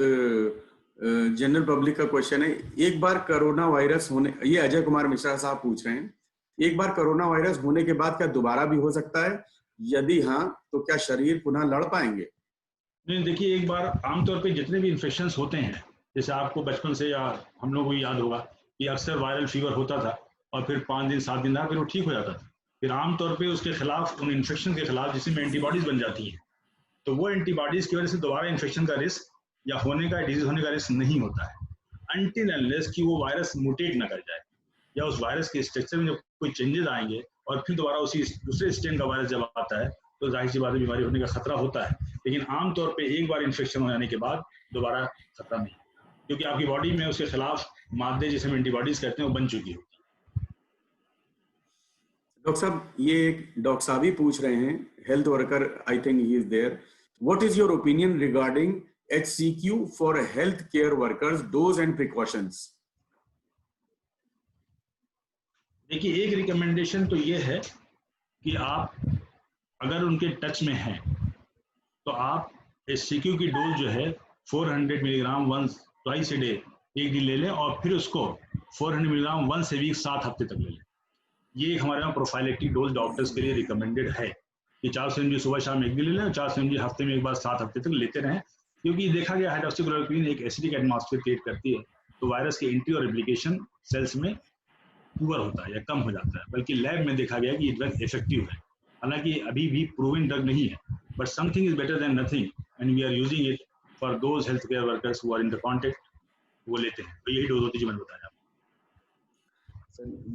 जनरल पब्लिक का क्वेश्चन है, एक बार कोरोना वायरस होने, ये अजय कुमार मिश्रा साहब पूछ रहे हैं, एक बार कोरोना वायरस होने के बाद क्या दोबारा भी हो सकता है? यदि हाँ, तो क्या शरीर पुनः लड़ पाएंगे? नहीं, देखिए, एक बार आमतौर पे जितने भी इन्फेक्शंस होते हैं, जैसे आपको बचपन से या हम लोगों को याद होगा कि अक्सर वायरल फीवर होता था और फिर 5 दिन 7 दिन रहा, फिर वो ठीक हो जाता था। फिर आमतौर पे उसके खिलाफ, उन इन्फेक्शन के खिलाफ जिसमें एंटीबॉडीज बन जाती हैं, तो वो एंटीबॉडीज की वजह से दोबारा इन्फेक्शन का रिस्क या होने का, डिजीज होने का रिस्क नहीं होता है, अनटिल अनलेस कि वो वायरस म्यूटेट ना कर जाए या उस वायरस के स्ट्रक्चर में जब कोई चेंजेस आएंगे और फिर दोबारा उसी दूसरे स्ट्रेन का वायरस जब आता है तो जाहिर सी बात है बीमारी होने का खतरा होता है। लेकिन आमतौर पे एक बार इन्फेक्शन हो जाने के बाद दोबारा खतरा नहीं, क्योंकि आपकी बॉडी में उसके खिलाफ मादे जिसे हम एंटीबॉडीज कहते हैं वो बन चुकी होती है। डॉक्टर साहब, ये एक डॉक्टर साहब ही पूछ रहे हैं, health worker, I think he is there, what is your opinion regarding HCQ for healthcare workers, dose and precautions? देखिए, एक रिकमेंडेशन तो ये है कि आप अगर उनके टच में हैं तो आप HCQ की डोज जो है 400 मिलीग्राम ट्वाइस ए डे, एक दिन ले लें और फिर उसको 400 मिलीग्राम वंस ए वीक 7 हफ्ते तक ले लें। ये हमारे यहाँ प्रोफाइलेक्टिक डोज डॉक्टर्स के लिए रिकमेंडेड है कि 400 mg सुबह शाम एक दिन ले लें और 400 mg हफ्ते में एक बार 7 हफ्ते तक लेते रहें, क्योंकि देखा गया हाइड्रोक्सीक्लोरोक्वीन एक एसिडिक एटमॉस्फेयर क्रिएट करती है, तो वायरस के एंट्री और रेप्लिकेशन सेल्स में पुअर होता है या कम हो जाता है। बल्कि लैब में देखा गया कि ये ड्रग इफेक्टिव है, हालांकि अभी भी प्रूवन ड्रग नहीं है, but something is better than nothing and we are using it for those health care workers who are in the contact, वो लेते हैं। तो यही डोज होती है जो मैंने बताया।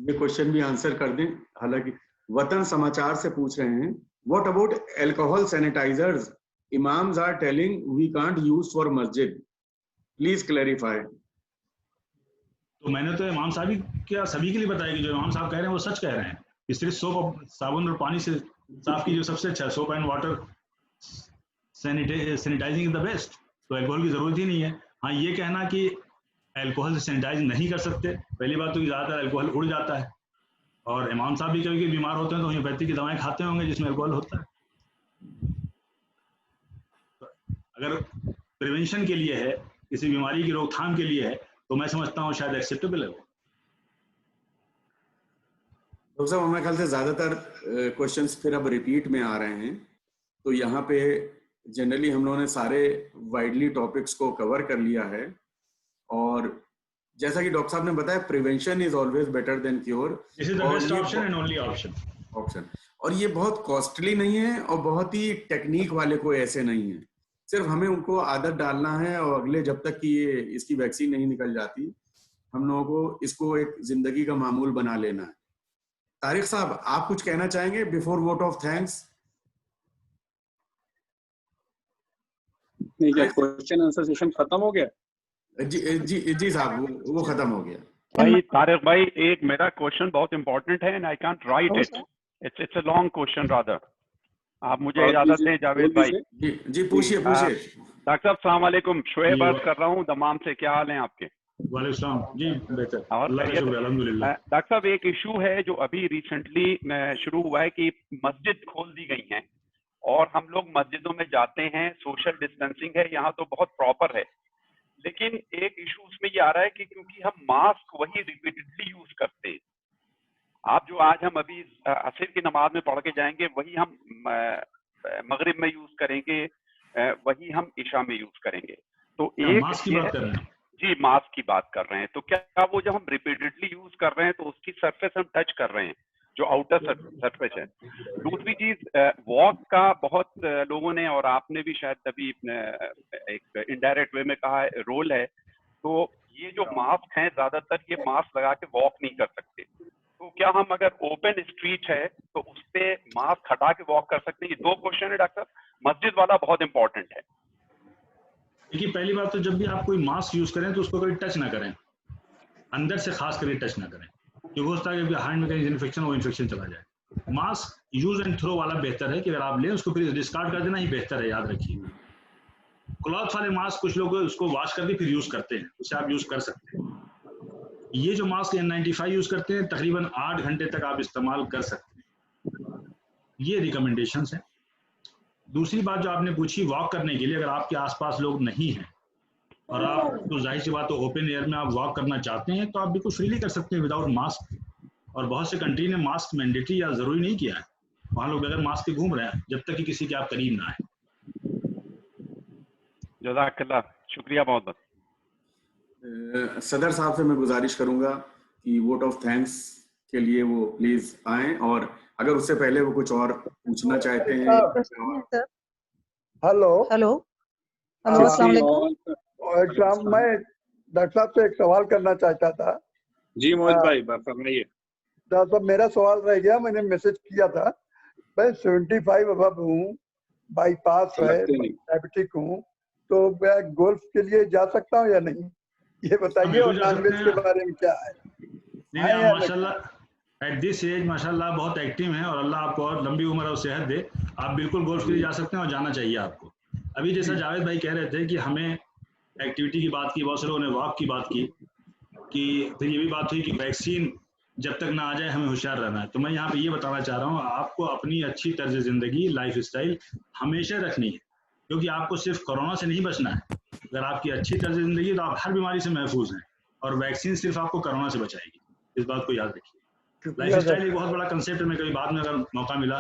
ये क्वेश्चन भी आंसर कर दें, हालांकि वतन समाचार से पूछ रहे हैं, what about alcohol sanitisers imams are telling we can't use for masjid, please clarify? तो मैंने तो इमाम साहब क्या सभी के लिए बताया कि जो इमाम साहब कह रहे हैं वो सच कह रहे हैं कि सिर्फ सोप, साबुन और पानी से साफ कीजिए, सबसे अच्छा है। Soap and water sanitising is the best, तो अल्कोहल की जरूरत ही नहीं है। हाँ, ये कहना कि अल्कोहल से सैनिटाइज नहीं कर सकते, पहली बात तो ज़्यादातर अल्कोहल उड़ जाता है और इमाम साहब भी कभी बीमार होते हैं तो होम्योपैथी की दवाएं खाते होंगे जिसमें अल्कोहल होता है। अगर प्रिवेंशन के लिए है, किसी बीमारी की रोकथाम के लिए है, तो मैं समझता हूँ शायद एक्सेप्टेबल है वो। डॉक्टर साहब हमारे ख्याल से ज्यादातर क्वेश्चंस फिर अब रिपीट में आ रहे हैं, तो यहाँ पे जनरली हम लोगों ने सारे वाइडली टॉपिक्स को कवर कर लिया है। और जैसा कि डॉक्टर साहब ने बताया, prevention is always better than cure. This is the best option and only option. और ये बहुत कॉस्टली नहीं है और बहुत ही टेक्निक वाले कोई ऐसे नहीं है, सिर्फ हमें उनको आदत डालना है और अगले जब तक कि ये इसकी वैक्सीन नहीं निकल जाती, हम लोगों को इसको एक जिंदगी का मामूल बना लेना है। तारिक साहब, आप कुछ कहना चाहेंगे बिफोर वोट ऑफ थैंक्स? नहीं, क्या क्वेश्चन आंसर सेशन खत्म हो गया? जी साहब, वो खत्म हो गया। भाई तारिक भाई, एक मेरा क्वेश्चन बहुत इंपॉर्टेंट है and I can't right it, it's a long question rather. आप मुझे इजाजत दें जावेद भाई? जी पूछिए। डॉक्टर साहब अस्सलाम वालेकुम, शोएब अर्ज कर रहा हूँ दमाम से, क्या हाल है आपके? वालेकुम सलाम जी, बेहतर, अल्लाह का शुक्र, अल्हम्दुलिल्लाह। डॉक्टर साहब, एक इशू है जो अभी रिसेंटली शुरू हुआ है कि मस्जिद खोल दी गई हैं और हम लोग मस्जिदों में जाते हैं, सोशल डिस्टेंसिंग है यहाँ तो बहुत प्रॉपर है, लेकिन एक इशू उसमें ये आ रहा है कि क्योंकि हम मास्क वही रिपीटेडली यूज करते हैं, आप जो आज हम अभी असर की नमाज में पढ़ के जाएंगे वही हम मगरिब में यूज करेंगे, वही हम इशा में यूज करेंगे। तो एक मास्क की बात कर रहे हैं जी, मास्क की बात कर रहे हैं, तो क्या वो जब हम रिपीटेडली यूज कर रहे हैं तो उसकी सरफेस हम टच कर रहे हैं जो आउटर सरफेस है। दूसरी चीज, वॉक का बहुत लोगों ने और आपने भी शायद अभी एक इनडायरेक्ट वे में कहा है रोल है, तो ये जो मास्क हैं ज्यादातर ये मास्क लगा के वॉक नहीं कर सकते, तो क्या हम अगर ओपन स्ट्रीट है तो उस पे मास्क हटा के वॉक कर सकते हैं? ये दो क्वेश्चन है डॉक्टर, मस्जिद वाला बहुत इंपॉर्टेंट है। देखिए, पहली बात तो जब भी आप कोई मास्क यूज करें तो उसको कभी टच ना करें, अंदर से खास करके टच ना करें, क्योंकि हो सकता है कि हैंड में कहीं इन्फेक्शन वो इन्फेक्शन चला जाए। मास्क यूज एंड थ्रो वाला बेहतर है कि अगर आप लें उसको फिर डिस्कार्ड कर देना ही बेहतर है, याद रखिए। क्लॉथ वाले मास्क कुछ लोग उसको वॉश करके फिर यूज करते हैं, उसे आप यूज कर सकते हैं। ये जो मास्क N95 यूज करते हैं तकरीबन 8 घंटे तक आप इस्तेमाल कर सकते हैं, ये रिकमेंडेशंस है। दूसरी बात जो आपने पूछी वॉक करने के लिए, अगर आपके आसपास लोग नहीं हैं और आप तो जाहिर सी बात है ओपन एयर में आप वॉक करना चाहते हैं तो आप बिल्कुल फ्रीली कर सकते हैं विदाउट मास्क, और बहुत से कंट्री ने मास्क मैंडेटरी या जरूरी नहीं किया है, वहाँ लोग बगैर मास्क के घूम रहे हैं जब तक कि किसी के आप करीब ना आए। जज़ाकल्लाह, शुक्रिया बहुत बहुत। सदर साहब से मैं गुजारिश करूंगा कि वोट ऑफ थैंक्स के लिए वो प्लीज आएं, और अगर उससे पहले वो कुछ और पूछना चाहते हैं। हेलो हेलो अस्सलाम वालेकुम। मैं डॉक्टर साहब से एक सवाल करना चाहता था। जी मोहित भाई, फरमाइए। डॉक्टर साहब, मेरा सवाल रह गया, मैंने मैसेज किया था। मैं 75 अबव हूँ, बाईपास है, डायबिटिक हूँ, तो मैं गोल्फ के लिए जा सकता हूँ या नहीं, ये बताइए। और नॉनवेज के बारे में क्या है? नहीं, माशाल्लाह एट दिस एज माशाल्लाह बहुत एक्टिव हैं और अल्लाह आपको और लंबी उम्र और सेहत दे। आप बिल्कुल गोल्फ के लिए जा सकते हैं और जाना चाहिए आपको। अभी जैसा जावेद भाई कह रहे थे कि हमें एक्टिविटी की बात की, बहुत से लोगों ने वॉक की बात की, कि फिर ये भी बात हुई कि वैक्सीन जब तक ना आ जाए हमें होशियार रहना है। तो मैं यहाँ पे ये बताना चाह रहा हूँ, आपको अपनी अच्छी तर्ज जिंदगी, लाइफ स्टाइल हमेशा रखनी है, क्योंकि आपको सिर्फ कोरोना से नहीं बचना है। अगर आपकी अच्छी तर्ज जिंदगी तो आप हर बीमारी से महफूज हैं, और वैक्सीन सिर्फ आपको कोरोना से बचाएगी, इस बात को याद रखिए। लाइफ स्टाइल एक बहुत बड़ा कंसेप्ट है, मैं कभी बाद में अगर मौका मिला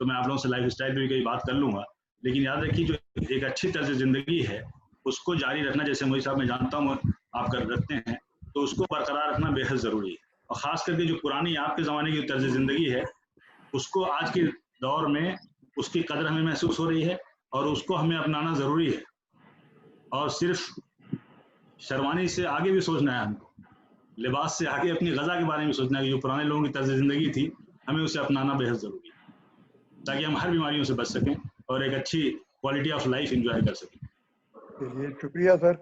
तो मैं आप लोगों से लाइफ स्टाइल पे भी कभी बात कर लूंगा, लेकिन याद रखिए जो एक अच्छी तर्ज जिंदगी है उसको जारी रखना, जैसे मोदी साहब मैं जानता हूँ आप कर रखते हैं, तो उसको बरकरार रखना बेहद जरूरी है। और खास करके जो पुरानी आपके जमाने की तर्ज जिंदगी है उसको आज के दौर में उसकी कदर हमें महसूस हो रही है और उसको हमें अपनाना जरूरी है। और सिर्फ शर्वानी से आगे भी सोचना है हमको, लिबास से आगे अपनी गजा के बारे में सोचना है कि जो पुराने लोगों की तर्ज जिंदगी थी हमें उसे अपनाना बेहद जरूरी है, ताकि हम हर बीमारियों से बच सकें और एक अच्छी क्वालिटी ऑफ लाइफ एंजॉय कर सकें। चलिए, शुक्रिया सर,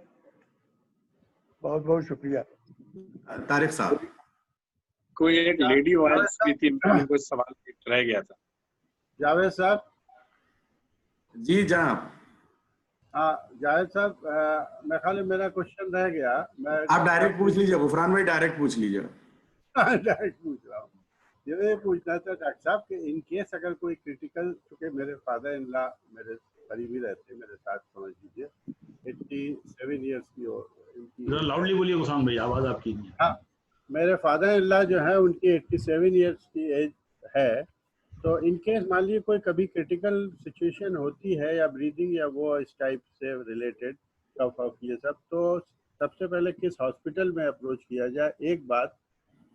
बहुत बहुत शुक्रिया। तारिक साहब, कोई एक लेडी वॉइस भी थी, कोई सवाल रह गया था। जावेद साहब। जी जनाब। हाँ जावेद साहब, मैं खाली मेरा क्वेश्चन रह गया। मैं आप डायरेक्ट पूछ लीजिए, गुफरान भाई डायरेक्ट पूछ लीजिए। डायरेक्ट पूछ रहा हूँ। ये पूछना था डॉक्टर साहब कि इन केस अगर कोई क्रिटिकल, चूँकि मेरे फादर इन लॉ मेरे करीबी रहते हैं मेरे साथ, समझ लीजिए 87 ईयर्स की जरा लाउडली बोलिए गुसाम भाई, आवाज आपकी नहीं है। हाँ, मेरे फादर इन लॉ जो है उनकी 87 ईयर्स की एज है। तो इन केस मान लीजिए कोई कभी क्रिटिकल सिचुएशन होती है या ब्रीदिंग या वो इस टाइप से रिलेटेड कफ ऑफ ये सब, तो सबसे पहले किस हॉस्पिटल में अप्रोच किया जाए, एक बात।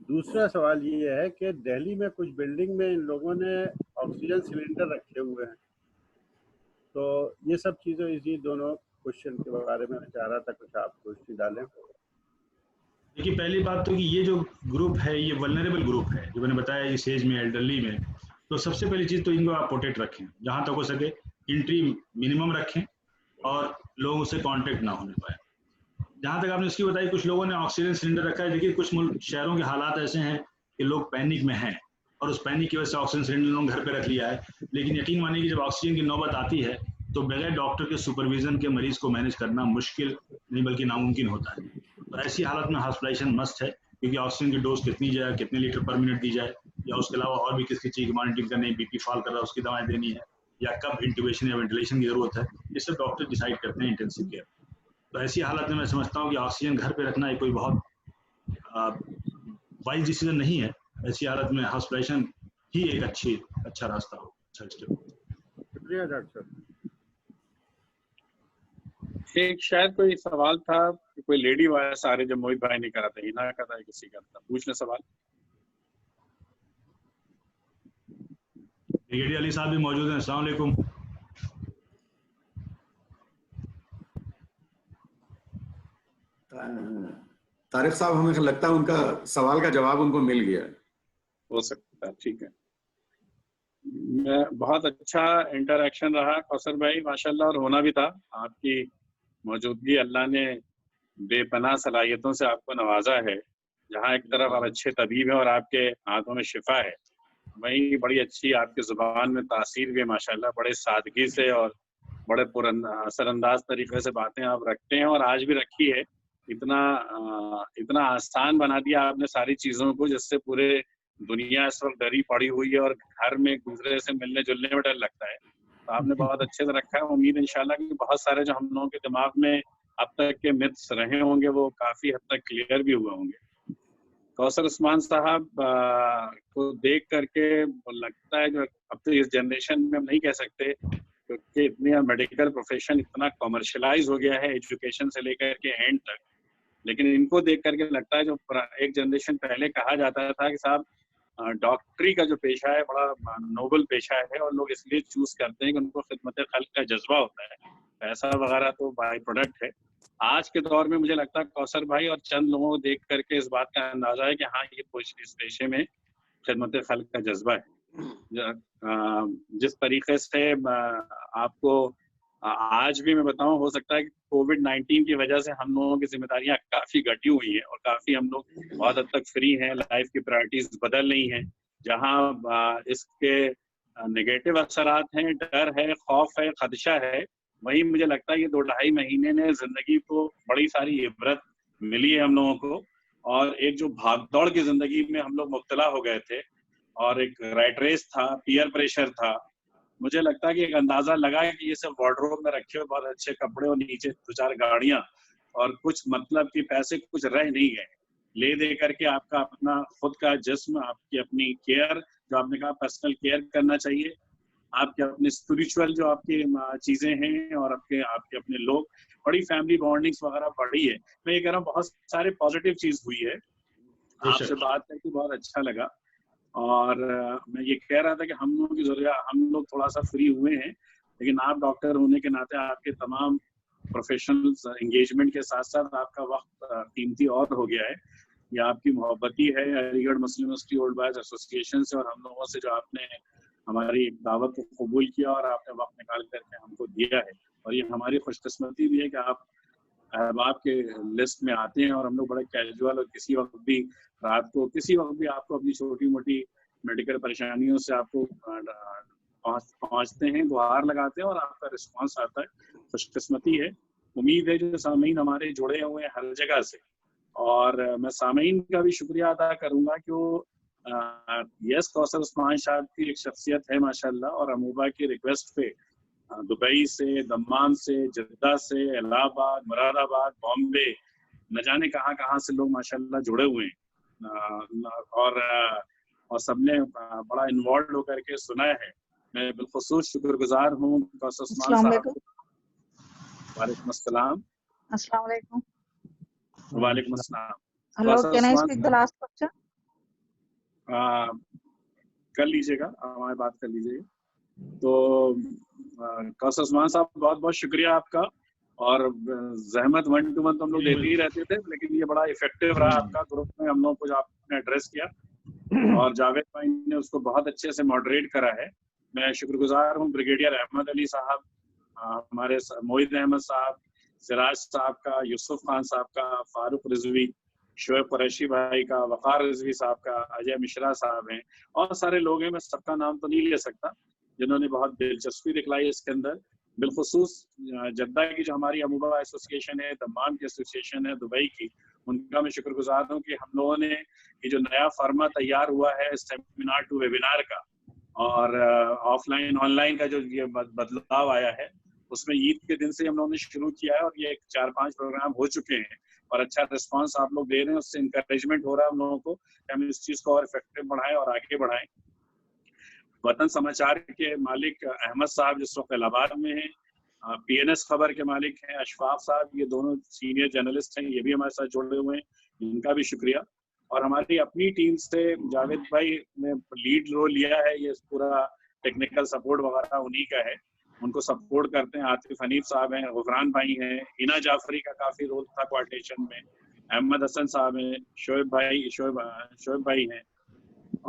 दूसरा सवाल ये है कि दिल्ली में कुछ बिल्डिंग में इन लोगों ने ऑक्सीजन सिलेंडर रखे हुए हैं, तो ये सब चीज़ें इसी दोनों क्वेश्चन के बारे में मैं चाह रहा था कुछ आप रोशनी डालें। देखिए पहली बात तो कि ये जो ग्रुप है ये वल्नरेबल ग्रुप है, जो मैंने बताया इस एज में, एल्डरली में। तो सबसे पहली चीज़ तो इनको आप प्रोटेक्ट रखें, जहाँ तक हो सके एंट्री मिनिमम रखें और लोगों से कांटेक्ट ना होने पाए। जहाँ तक आपने इसकी बताई, कुछ लोगों ने ऑक्सीजन सिलेंडर रखा है। देखिए कुछ शहरों के हालात ऐसे हैं कि लोग पैनिक में हैं और उस पैनिक की वजह से ऑक्सीजन सिलेंडर लोग घर पे रख लिया है। लेकिन यकीन मानिए कि जब ऑक्सीजन की नौबत आती है तो बगैर डॉक्टर के सुपरविजन के मरीज को मैनेज करना मुश्किल नहीं बल्कि नामुमकिन होता है। तो ऐसी हालत में हॉस्पिटलाइजेशन मस्ट है, क्योंकि ऑक्सीजन की डोज कितनी जाए, कितने लीटर पर मिनट दी जाए, या उसके अलावा और भी किसी चीज़ की मॉनिटरिंग करनी है, बीपी फॉल कर रहा है उसकी दवाएं देनी है, या कब इंट्यूबेशन या वेंटिलेशन की जरूरत है, ये सब डॉक्टर डिसाइड करते हैं इंटेंसिव केयर। तो ऐसी हालत में मैं समझता हूँ कि ऑक्सीजन घर पे रखना कोई बहुत वाइज डिसीजन नहीं है। ऐसी हालत में हॉस्पिटलाइजेशन ही एक अच्छा रास्ता हो, अच्छा स्टेप। शुक्रिया डॉक्टर। एक शायद कोई सवाल था कि कोई लेडी वॉयस आ रही, जब मोहित भाई ने करा था, हिना का था, किसी का था, पूछ ले सवाल। ब्रिगेडियर अली साहब भी मौजूद हैं। अस्सलाम वालेकुम। तारिक साहब, हमें लगता है उनका सवाल का जवाब उनको मिल गया। हो सकता है, ठीक है। बहुत अच्छा इंटरेक्शन रहा कौसर भाई, माशाल्लाह, और होना भी था। आपकी मौजूदगी, अल्लाह ने बेपनाह सलाहियतों से आपको नवाजा है। जहाँ एक तरफ आप अच्छे तबीब हैं और आपके हाथों में शिफा है, वहीं बड़ी अच्छी आपकी जुबान में तासीर भी माशाल्लाह, बड़े सादगी से और बड़े असरअंदाज तरीके से बातें आप रखते हैं और आज भी रखी है। इतना आसान बना दिया आपने सारी चीज़ों को, जिससे पूरे दुनिया इस वक्त डरी पड़ी हुई है और घर में एक दूसरे से मिलने जुलने में डर लगता है। तो आपने बहुत अच्छे से रखा है। उम्मीद इंशाल्लाह कि बहुत सारे जो हम लोगों के दिमाग में अब तक के मिथ्स रहे होंगे वो काफ़ी हद तक क्लियर भी हुए होंगे। कौसर उस्मान साहब को देख करके लगता है, जो अब तो इस जनरेशन में हम नहीं कह सकते क्योंकि इतनी मेडिकल प्रोफेशन इतना कॉमर्शलाइज हो गया है, एजुकेशन से लेकर के एंड तक, लेकिन इनको देख करके लगता है जो एक जनरेशन पहले कहा जाता था कि साहब डॉक्टरी का जो पेशा है बड़ा नोबल पेशा है और लोग इसलिए चूज करते हैं कि उनको खिदमत खल्क का जज्बा होता है, पैसा वगैरह तो बाय प्रोडक्ट है। आज के दौर में मुझे लगता है कौसर भाई और चंद लोगों को देख करके इस बात का अंदाजा है कि हाँ, ये इस पेशे में खिदमत खल्क का जज्बा है। जिस तरीके से आपको आज भी मैं बताऊं, हो सकता है कि कोविड-19 की वजह से हम लोगों की जिम्मेदारियां काफी घटी हुई हैं और काफी हम लोग बहुत हद तक फ्री हैं, लाइफ की प्रायोरिटीज बदल रही हैं। जहां इसके नेगेटिव असरात हैं, डर है, खौफ है, खदशा है, वहीं मुझे लगता है ये 2-2.5 महीने ने जिंदगी को बड़ी सारी इबरत मिली है हम लोगों को। और एक जो भागदौड़ की जिंदगी में हम लोग मुब्तला हो गए थे और एक रैट रेस था, पीयर प्रेशर था, मुझे लगता है कि एक अंदाजा लगा कि ये सब वार्डरोब में रखे हुए बहुत अच्छे कपड़े और नीचे 2-4 गाड़ियां और कुछ मतलब कि पैसे कुछ रह नहीं गए। ले दे करके आपका अपना खुद का जिस्म, आपकी अपनी केयर, जो आपने कहा पर्सनल केयर करना चाहिए, आपके अपने स्पिरिचुअल जो आपकी चीजें हैं और आपके अपने लोग, बड़ी फैमिली बॉन्डिंग्स वगैरह बढ़ी है। मैं ये कह रहा हूँ बहुत सारे पॉजिटिव चीज हुई है। आपसे बात करके बहुत अच्छा लगा और मैं ये कह रहा था कि हम लोगों की जरूरत, हम लोग थोड़ा सा फ्री हुए हैं, लेकिन आप डॉक्टर होने के नाते आपके तमाम प्रोफेशनल एंगेजमेंट के साथ साथ आपका वक्त कीमती और हो गया है। ये आपकी मोहब्बती है अलीगढ़ मुस्लिम यूनिवर्सिटी ओल्ड बॉयज एसोसिएशन से और हम लोगों से, जो आपने हमारी दावत को कबूल किया और आपने वक्त निकाल करके हमको दिया है। और ये हमारी खुशकिस्मती भी है कि आप अहबाब के लिस्ट में आते हैं और हम लोग बड़े कैजुअल और किसी वक्त भी रात को किसी वक्त भी आपको अपनी छोटी मोटी मेडिकल परेशानियों से आपको पहुंचते हैं, गुहार लगाते हैं और आपका रिस्पांस आता है। खुशकिस्मती है। उम्मीद है जो सामीन हमारे जुड़े हुए हैं हर जगह से, और मैं सामीन का भी शुक्रिया अदा करूंगा कि वो यस कौसर उस्मान साहब की एक शख्सियत है माशाल्लाह, और अमूबा की रिक्वेस्ट पे दुबई से, दम्माम से, जद्दा से, इलाहाबाद, मुरादाबाद, बॉम्बे, न जाने कहाँ कहाँ से लोग माशाल्लाह जुड़े हुए हैं और सबने बड़ा इन्वॉल्व होकर के सुना है। मैं बिलखुसूस शुक्रगुजार हूँ उस्मान साहब। वालेकुम अस्सलाम। अस्सलाम वालेकुम। वालेकुम अस्सलाम। Hello, can I speak the last question? कर लीजिएगा, हमारी बात कर लीजिएगा। तो कौसर उस्मान साहब, बहुत बहुत शुक्रिया आपका। और जहमत 1 to 1 तो हम लोग देते ही रहते थे, लेकिन ये बड़ा इफेक्टिव रहा आपका ग्रुप में, हम लोग को आपने एड्रेस किया और जावेद भाई ने उसको बहुत अच्छे से मॉडरेट करा है। मैं शुक्रगुजार हूँ ब्रिगेडियर अहमद अली साहब, हमारे मोहित अहमद साहब, सिराज साहब का, यूसुफ खान साहब का, फारूक रिजवी, शोएब कुरैशी भाई का, वकार रिजवी साहब का, अजय मिश्रा साहब हैं और सारे लोग हैं। मैं सबका नाम तो नहीं ले सकता जिन्होंने बहुत दिलचस्पी दिखलाई इसके अंदर। बिलखुसूस जद्दा की जो हमारी अमूबा एसोसिएशन है, दम्माम की एसोसिएशन है, दुबई की, उनका मैं शुक्रगुजार हूँ कि हम लोगों ने ये जो नया फॉर्मा तैयार हुआ है सेमिनार टू वेबिनार का और ऑफलाइन ऑनलाइन का जो ये बदलाव आया है, उसमें ईद के दिन से हम लोगों ने शुरू किया है और ये 4-5 प्रोग्राम हो चुके हैं और अच्छा रिस्पांस आप लोग दे रहे हैं। उससे इंकरेजमेंट हो रहा है हम लोगों को कि हम इस चीज़ को और इफेक्टिव बढ़ाएं और आगे बढ़ाएं। वतन समाचार के मालिक अहमद साहब जिस वक्त इलाहाबाद में हैं, PNS खबर के मालिक हैं अशफाक साहब, ये दोनों सीनियर जर्नलिस्ट हैं, ये भी हमारे साथ जुड़े हुए हैं, इनका भी शुक्रिया। और हमारी अपनी टीम से जावेद भाई ने लीड रोल लिया है, ये पूरा टेक्निकल सपोर्ट वगैरह उन्हीं का है, उनको सपोर्ट करते हैं। आतिफ हनीफ साहब हैं, गुफरान भाई हैं, हिना जाफरी का काफ़ी रोल था कोऑर्डिनेशन में, अहमद हसन साहब हैं, शोएब भाई हैं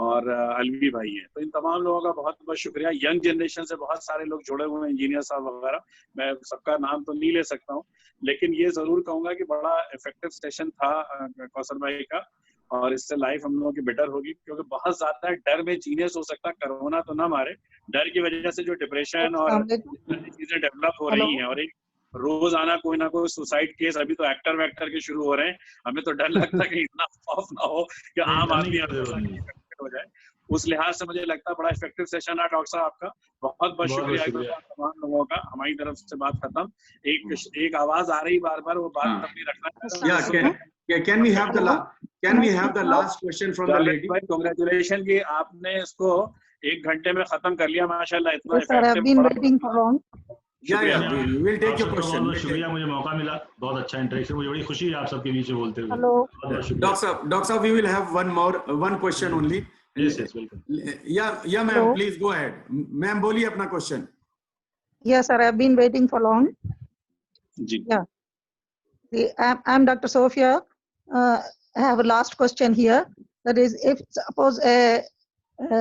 और अलवी भाई हैं। तो इन तमाम लोगों का बहुत बहुत शुक्रिया। यंग जनरेशन से बहुत सारे लोग जुड़े हुए हैं, इंजीनियर साहब वगैरह, मैं सबका नाम तो नहीं ले सकता हूँ, लेकिन ये ज़रूर कहूँगा कि बड़ा इफेक्टिव सेशन था कौसर भाई का और इससे लाइफ हम लोगों की बेटर होगी, क्योंकि बहुत ज़्यादा डर में जीनियस हो सकता, कोरोना तो ना मारे, डर की वजह से जो डिप्रेशन और चीज़ें डेवलप हो रही हैं और एक रोज आना कोई ना कोई सुसाइड केस, अभी तो एक्टर वैक्टर के शुरू हो रहे हैं, हमें तो डर लगता है कि इतना खौफ ना हो कि आम आदमी हो जाए। उस लिहाज से मुझे लगता है बड़ा इफेक्टिव सेशन है डॉक्टर साहब आपका, बहुत बहुत शुक्रिया तमाम लोगों का। हमारी तरफ से बात खत्म। एक आवाज आ रही बार बार, वो बात अपनी रखना। Can we have the last question from the lady? Congratulations कि आपने इसको 1 घंटे में खत्म कर लिया माशाल्लाह, इतना effective. We'll take your question. शुक्रिया, मुझे मौका मिला, बहुत अच्छा इंटरेक्शन, मुझे बड़ी खुशी है आप सबके बीच में बोलते हुए। Hello Doctor Saab, we will have one question only. Yes, welcome. Yeah, ma'am, please go ahead. Ma'am, बोलिए अपना question. Yes, sir, I've been waiting for long. जी. Yeah. I'm Dr. Sophia. I have a last question here. That is, if suppose a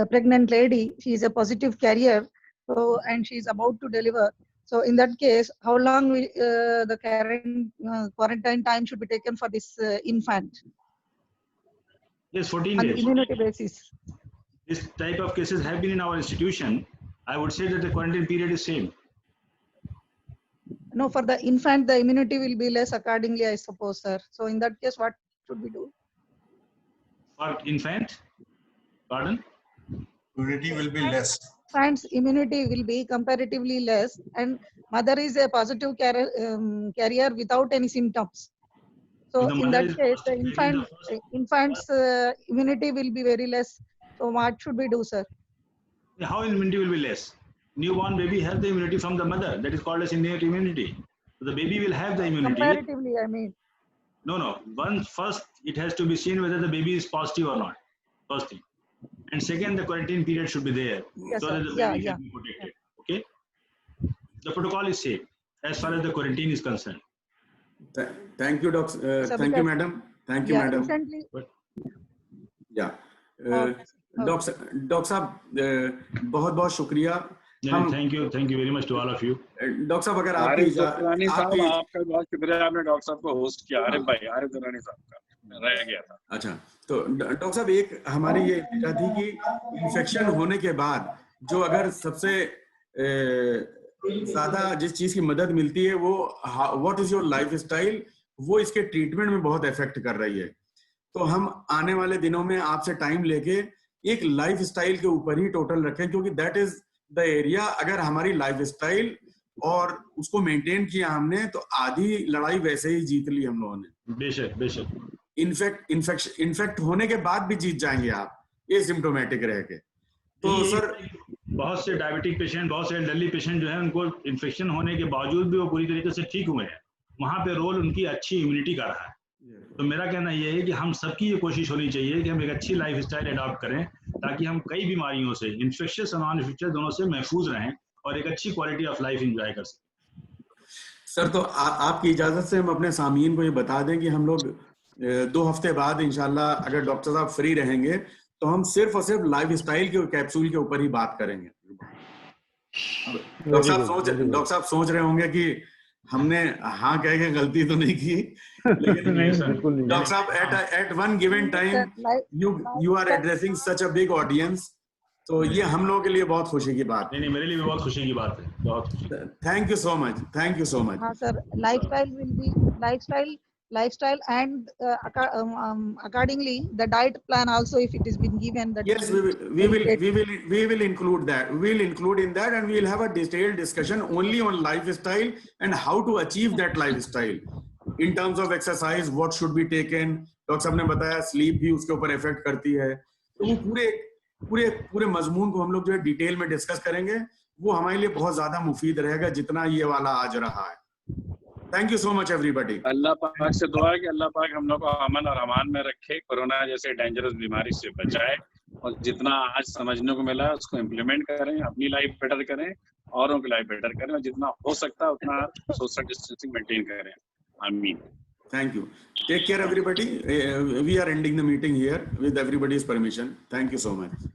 pregnant lady, she is a positive carrier, so and she is about to deliver. So in that case, how long will the quarantine time should be taken for this infant? Yes, 14 on days. Immunity basis. This type of cases have been in our institution. I would say that the quarantine period is same. No, for the infant, the immunity will be less accordingly, I suppose, sir. So in that case, what should we do? For infant? Pardon? Immunity will be less. Infant's immunity will be comparatively less, and mother is a positive carrier without any symptoms. So in that case, the infant's immunity will be very less. So what should we do, sir? How immunity will be less? Newborn baby has the immunity from the mother. That is called as innate immunity. So the baby will have the immunity. Comparatively, I mean. No. First, it has to be seen whether the baby is positive or not. First thing. And second, the quarantine period should be there. Yes, so that the baby can be protected. Okay? The protocol is safe as far as the quarantine is concerned. Thank you, doctor. Thank you, madam. Thank you, madam. Recently. Yeah. Doctor साहब बहुत बहुत शुक्रिया। Thank you very much to all of you. Doctor साहब अगर आपका बहुत शुक्रिया, आपने डॉक्टर साहब को होस्ट किया। आरिफ दुरानी साहब का रह गया था। अच्छा, तो डॉक्टर साहब एक हमारी ये इच्छा थी कि इन्फेक्शन होने के बाद जो अगर सबसे ज्यादा जिस चीज की मदद मिलती है वो what is your life style, वो इसके ट्रीटमेंट में बहुत इफेक्ट कर रही है। तो हम आने वाले दिनों में आपसे टाइम लेके एक लाइफ स्टाइल के ऊपर ही टोटल रखें, क्योंकि दैट इज द एरिया। अगर हमारी लाइफ स्टाइल और उसको मेंटेन किया हमने, तो आधी लड़ाई वैसे ही जीत ली हम लोगों ने। बेशक बेशक। इनफेक्ट होने के बाद भी जीत जाएंगे आप एसिम्प्टोमेटिक रह के। तो सर बहुत से डायबिटिक पेशेंट, बहुत से एल्डरली पेशेंट जो है उनको इन्फेक्शन होने के बावजूद भी वो पूरी तरीके से ठीक हुए हैं। वहां पे रोल उनकी अच्छी इम्यूनिटी का रहा है। तो मेरा कहना यह है कि हम सबकी ये कोशिश होनी चाहिए कि हम एक अच्छी लाइफ स्टाइल अडॉप्ट करें ताकि हम कई बीमारियों से, इन्फेक्शियस और नॉन इन्फेक्शियस दोनों से महफूज रहें और एक अच्छी क्वालिटी ऑफ लाइफ एंजॉय कर सकें। सर तो आपकी इजाजत से हम अपने सामीन को ये बता दें कि हम लोग 2 हफ्ते बाद इंशाल्लाह अगर डॉक्टर साहब फ्री रहेंगे तो हम सिर्फ और सिर्फ लाइफ स्टाइल के कैप्सूल के ऊपर ही बात करेंगे। डॉक्टर साहब सोच रहे होंगे कि हमने हाँ कह के गलती तो नहीं की, लेकिन डॉक्टर साहब at one given time you are addressing such a big audience, तो ये हम लोगों के लिए बहुत खुशी की बात है। नहीं, मेरे लिए भी बहुत खुशी की बात है, बहुत खुशी। Thank you so much, thank you so much. हाँ sir, lifestyle will be lifestyle and accordingly the diet plan also, if it is been given, that yes, we will include that. We will include in that, and we will have a detailed discussion only on lifestyle and how to achieve that lifestyle in terms of exercise, what should be taken. Doctor साहब ने बताया sleep भी उसके ऊपर effect करती है, तो वो पूरे मजमून को हम लोग जो है डिटेल में डिस्कस करेंगे। वो हमारे लिए बहुत ज्यादा मुफीद रहेगा जितना ये वाला आज रहा है। Thank you so much everybody. Allah पाक से दुआ है कि अल्लाह पाक हम लोग को अमन और अमान में रखे, कोरोना जैसे डेंजरस बीमारी से बचाए, और जितना आज समझने को मिला है उसको इम्प्लीमेंट करें, अपनी लाइफ बेटर करें, औरों की लाइफ बेटर करें, और जितना हो सकता है उतना सोशल डिस्टेंसिंग मेंटेन करें। आमीन। Thank you. Take care everybody. We are ending the meeting here with everybody's permission. Thank you so much.